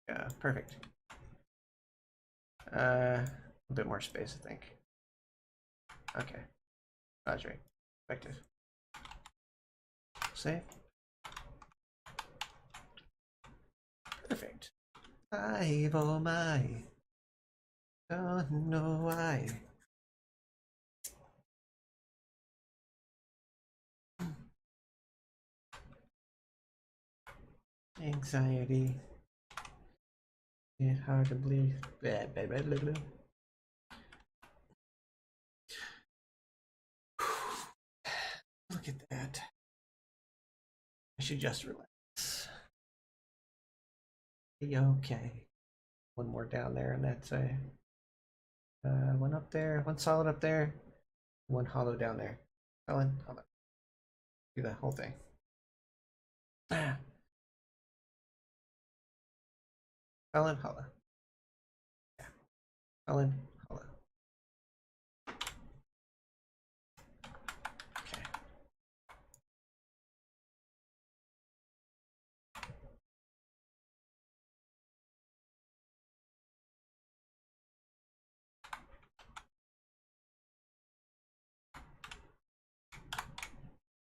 [SPEAKER 1] Yeah, perfect. A bit more space, I think. Okay. Roger. Effective. Save. Perfect. Oh my. Don't know why. Anxiety It's hard to believe. Blah, blah, blah, blah, blah. Look at that. I should just relax. Okay. One more down there, and that's a one up there, one solid up there, one hollow down there. Hold on. Do the whole thing. Ah. Hollow. Yeah. Hollow. Okay.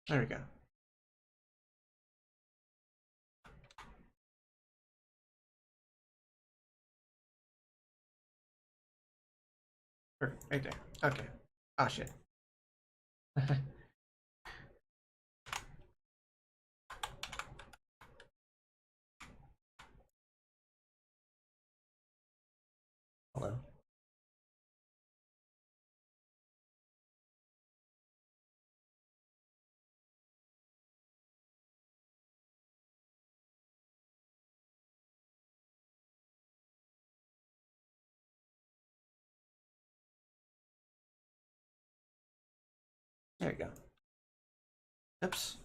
[SPEAKER 1] There we go. Perfect. Right there. Okay. Oh shit. Hello. There you go. Oops.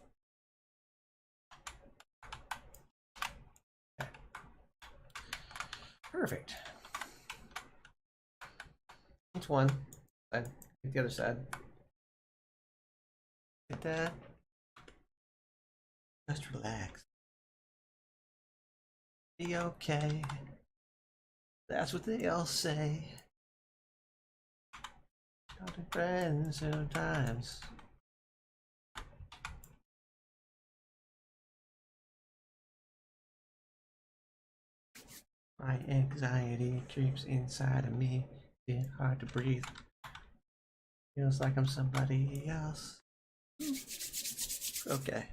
[SPEAKER 1] Okay. Perfect. That's one. Then hit the other side. Get that. Just relax. Be okay. That's what they all say. Talking friends sometimes. My anxiety creeps inside of me. It's hard to breathe. Feels like I'm somebody else. Okay.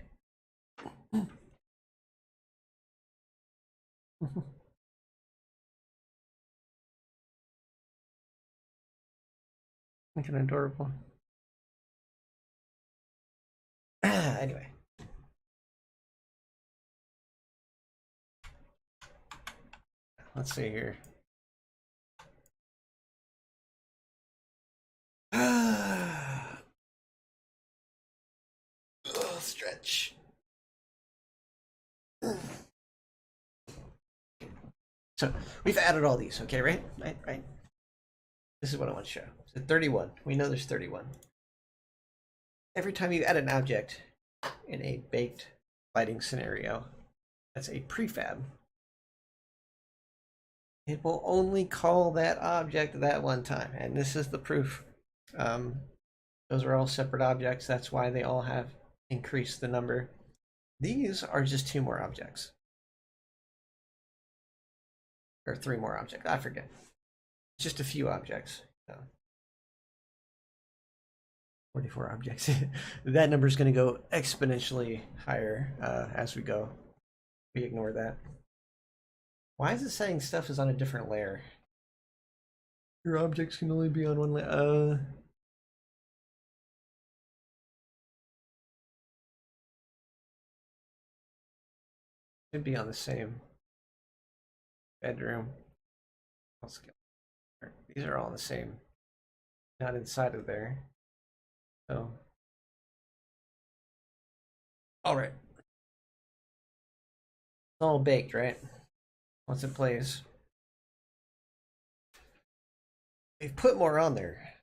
[SPEAKER 1] Looking adorable. Anyway. Let's see here. Stretch. So we've added all these, okay, right? Right. This is what I want to show. So 31. We know there's 31. Every time you add an object in a baked lighting scenario, that's a prefab. It will only call that object that one time, and this is the proof. Those are all separate objects. That's why they all have increased the number. These are just 2 more objects. Or 3 more objects. I forget. It's just a few objects. So 44 objects. That number is going to go exponentially higher as we go. We ignore that. Why is it saying stuff is on a different layer? Your objects can only be on one layer. Should be on the same bedroom. These are all in the same, not inside of there. So, all right. It's all baked, right? Once it plays. They've put more on there.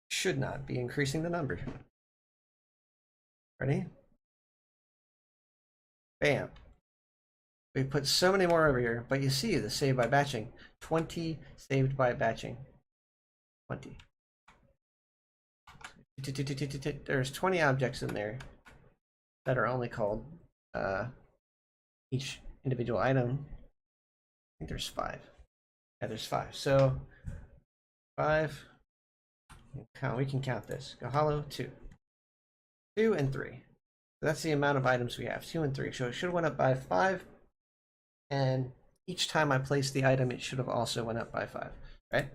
[SPEAKER 1] Should not be increasing the number. Ready? Bam. We put so many more over here, but you see the save by batching. 20 saved by batching. 20. There's 20 objects in there that are only called each individual item. I think there's 5. Yeah, there's 5. So 5. We can count this. Go hollow 2. 2 and 3. So that's the amount of items we have. 2 and 3. So it should have went up by 5 and each time I place the item, it should have also went up by 5, right?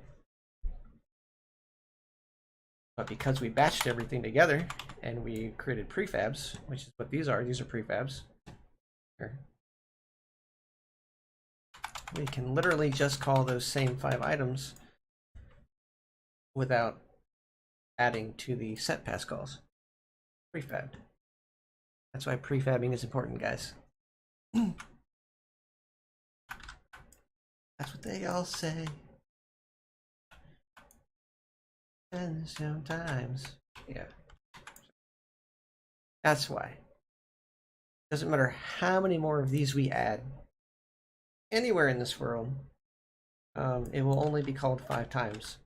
[SPEAKER 1] But because we batched everything together and we created prefabs, which is what these are prefabs. Here. We can literally just call those same 5 items without adding to the set pass calls. Prefabbed. That's why prefabbing is important, guys. That's what they all say. And sometimes, yeah. That's why. Doesn't matter how many more of these we add anywhere in this world, it will only be called 5 times.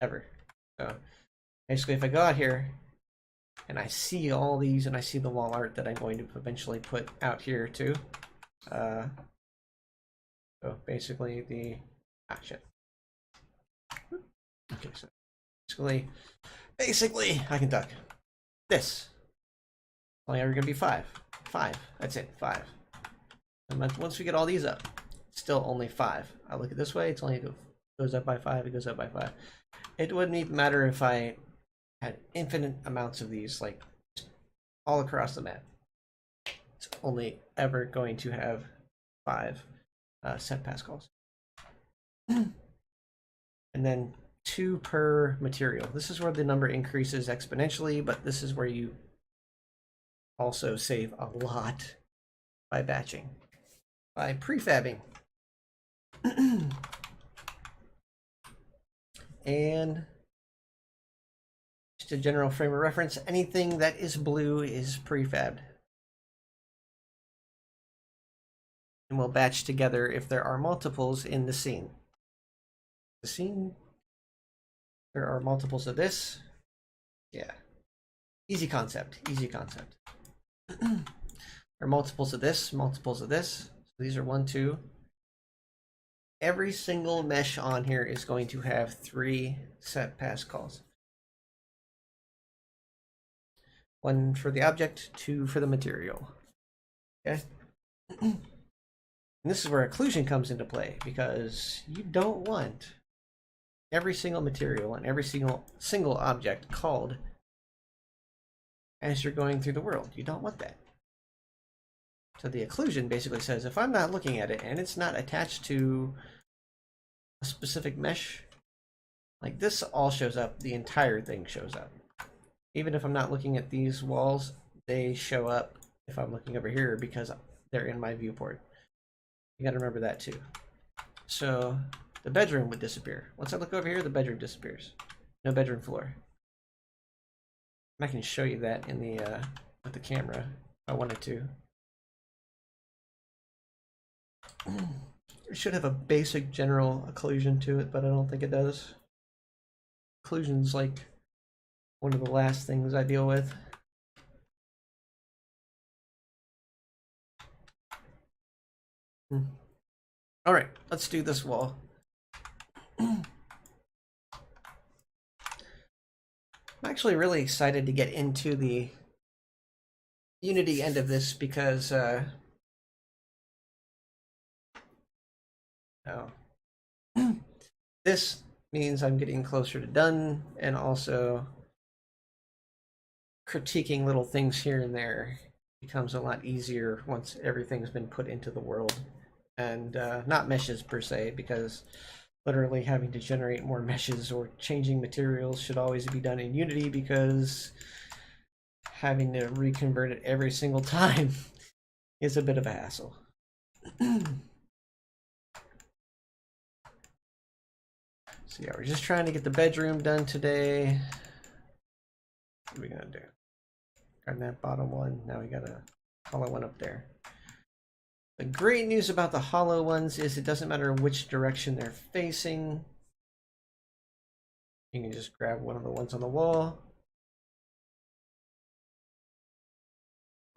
[SPEAKER 1] Ever. So basically, if I go out here and I see all these and I see the wall art that I'm going to eventually put out here too. So basically the shit. Okay, so basically I can duck. This only ever gonna be 5. 5. That's it. 5. And once we get all these up, still only 5. I look at this way, it's only goes up by 5, it goes up by 5. It wouldn't even matter if I had infinite amounts of these, like all across the map. It's only ever going to have 5 set pass calls. And then 2 per material. This is where the number increases exponentially, but this is where you also save a lot by batching, by prefabbing. And just a general frame of reference, anything that is blue is prefabbed. And we'll batch together if there are multiples in the scene. The scene, there are multiples of this. Yeah. Easy concept, easy concept. There are multiples of this, multiples of this. So these are 1, 2. Every single mesh on here is going to have 3 set pass calls. 1 for the object, 2 for the material. Okay? And this is where occlusion comes into play, because you don't want every single material and every single object called as you're going through the world. You don't want that. So the occlusion basically says if I'm not looking at it and it's not attached to a specific mesh, like this all shows up, the entire thing shows up. Even if I'm not looking at these walls, they show up if I'm looking over here because they're in my viewport. You gotta remember that too. So the bedroom would disappear. Once I look over here, the bedroom disappears. No bedroom floor. I can show you that in the with the camera if I wanted to. It should have a basic general occlusion to it, but I don't think it does. Occlusion's like one of the last things I deal with. All right, let's do this wall. I'm actually really excited to get into the Unity end of this because this means I'm getting closer to done, and also critiquing little things here and there becomes a lot easier once everything's been put into the world. And not meshes per se, because literally having to generate more meshes or changing materials should always be done in Unity, because having to reconvert it every single time is a bit of a hassle. So yeah, we're just trying to get the bedroom done today. What are we gonna do? Got that bottom one, now we got a hollow one up there. The great news about the hollow ones is it doesn't matter which direction they're facing. You can just grab one of the ones on the wall.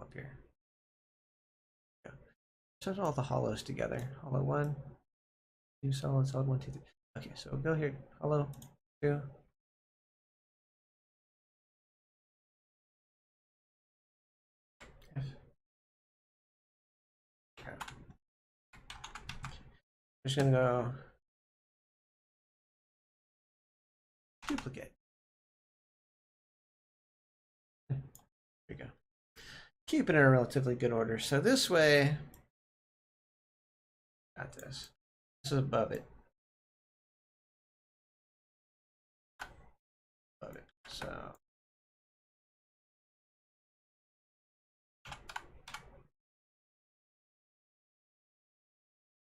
[SPEAKER 1] Up here. Yeah. Set all the hollows together. Hollow 1, 2, solid, solid 1, 2, 3. Okay, so we'll go here. Hollow 2. F. just gonna go duplicate. There we go. Keep it in a relatively good order. So this way, got this. This is above it. Above it. So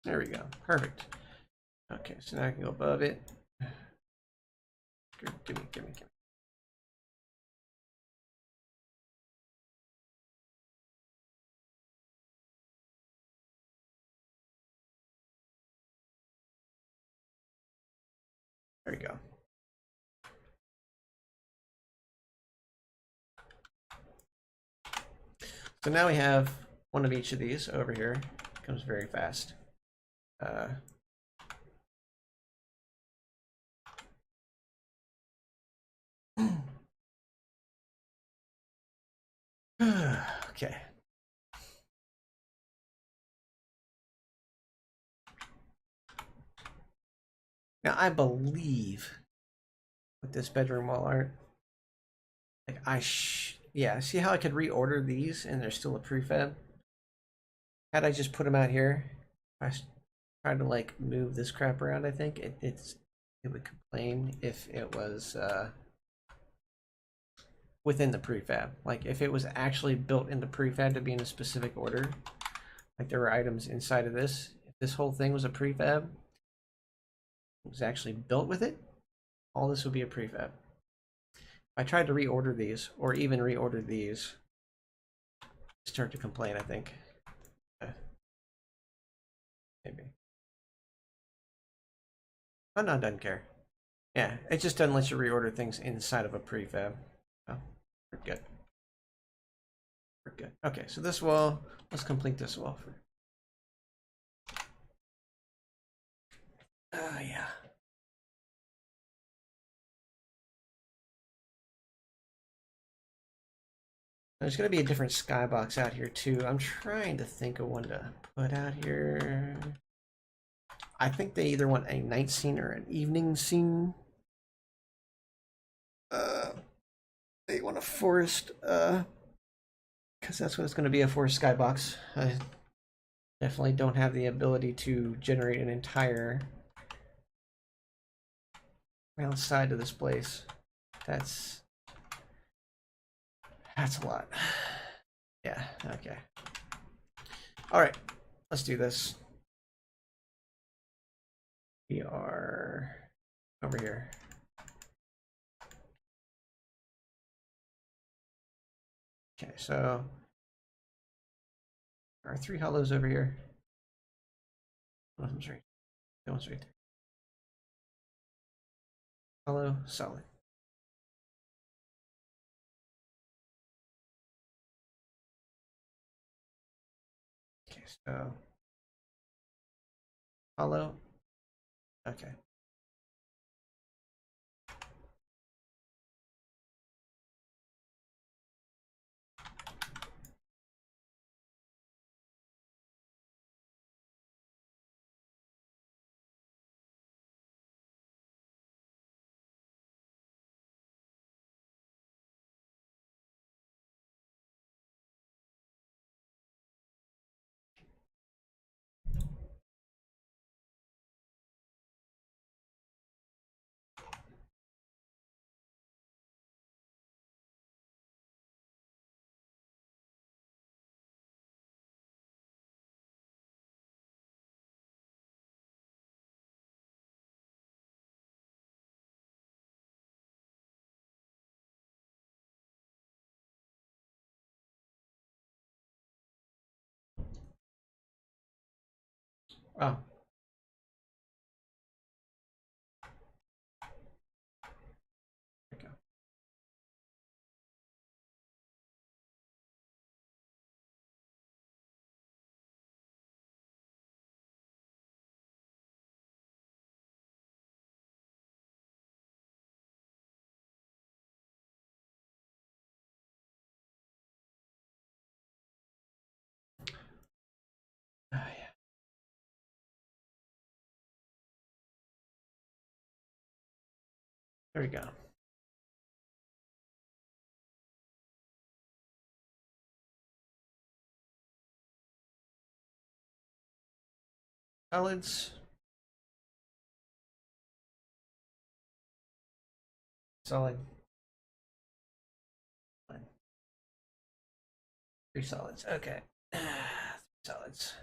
[SPEAKER 1] there we go. Perfect. Okay, so now I can go above it. Give me. There we go. So now we have one of each of these over here. It comes very fast. Okay. Now I believe with this bedroom wall art, like yeah, see how I could reorder these and they're still a prefab? Had I just put them out here, I tried to like move this crap around, I think it would complain if it was within the prefab. Like if it was actually built into prefab to be in a specific order, like there were items inside of this. If this whole thing was a prefab, it was actually built with it, all this would be a prefab. If I tried to reorder these, or even reorder these, start to complain, I think. Maybe. Oh no, it doesn't care. Yeah, it just doesn't let you reorder things inside of a prefab. Oh, we're good. We're good. Okay, so this wall, let's complete this wall. Yeah. There's going to be a different skybox out here too. I'm trying to think of one to put out here. I think they either want a night scene or an evening scene. They want a forest, because that's what it's going to be, a forest skybox. I definitely don't have the ability to generate an entire outside of this place. That's a lot. Yeah, okay. All right, let's do this. We are over here. Okay, so there are 3 hollows over here. One of them's right. That one's right there. Hollow, solid. Okay, so hollow. Okay. Oh. There we go. Oh, yeah. There we go. Solids. Solid. Three solids. Okay. Solids.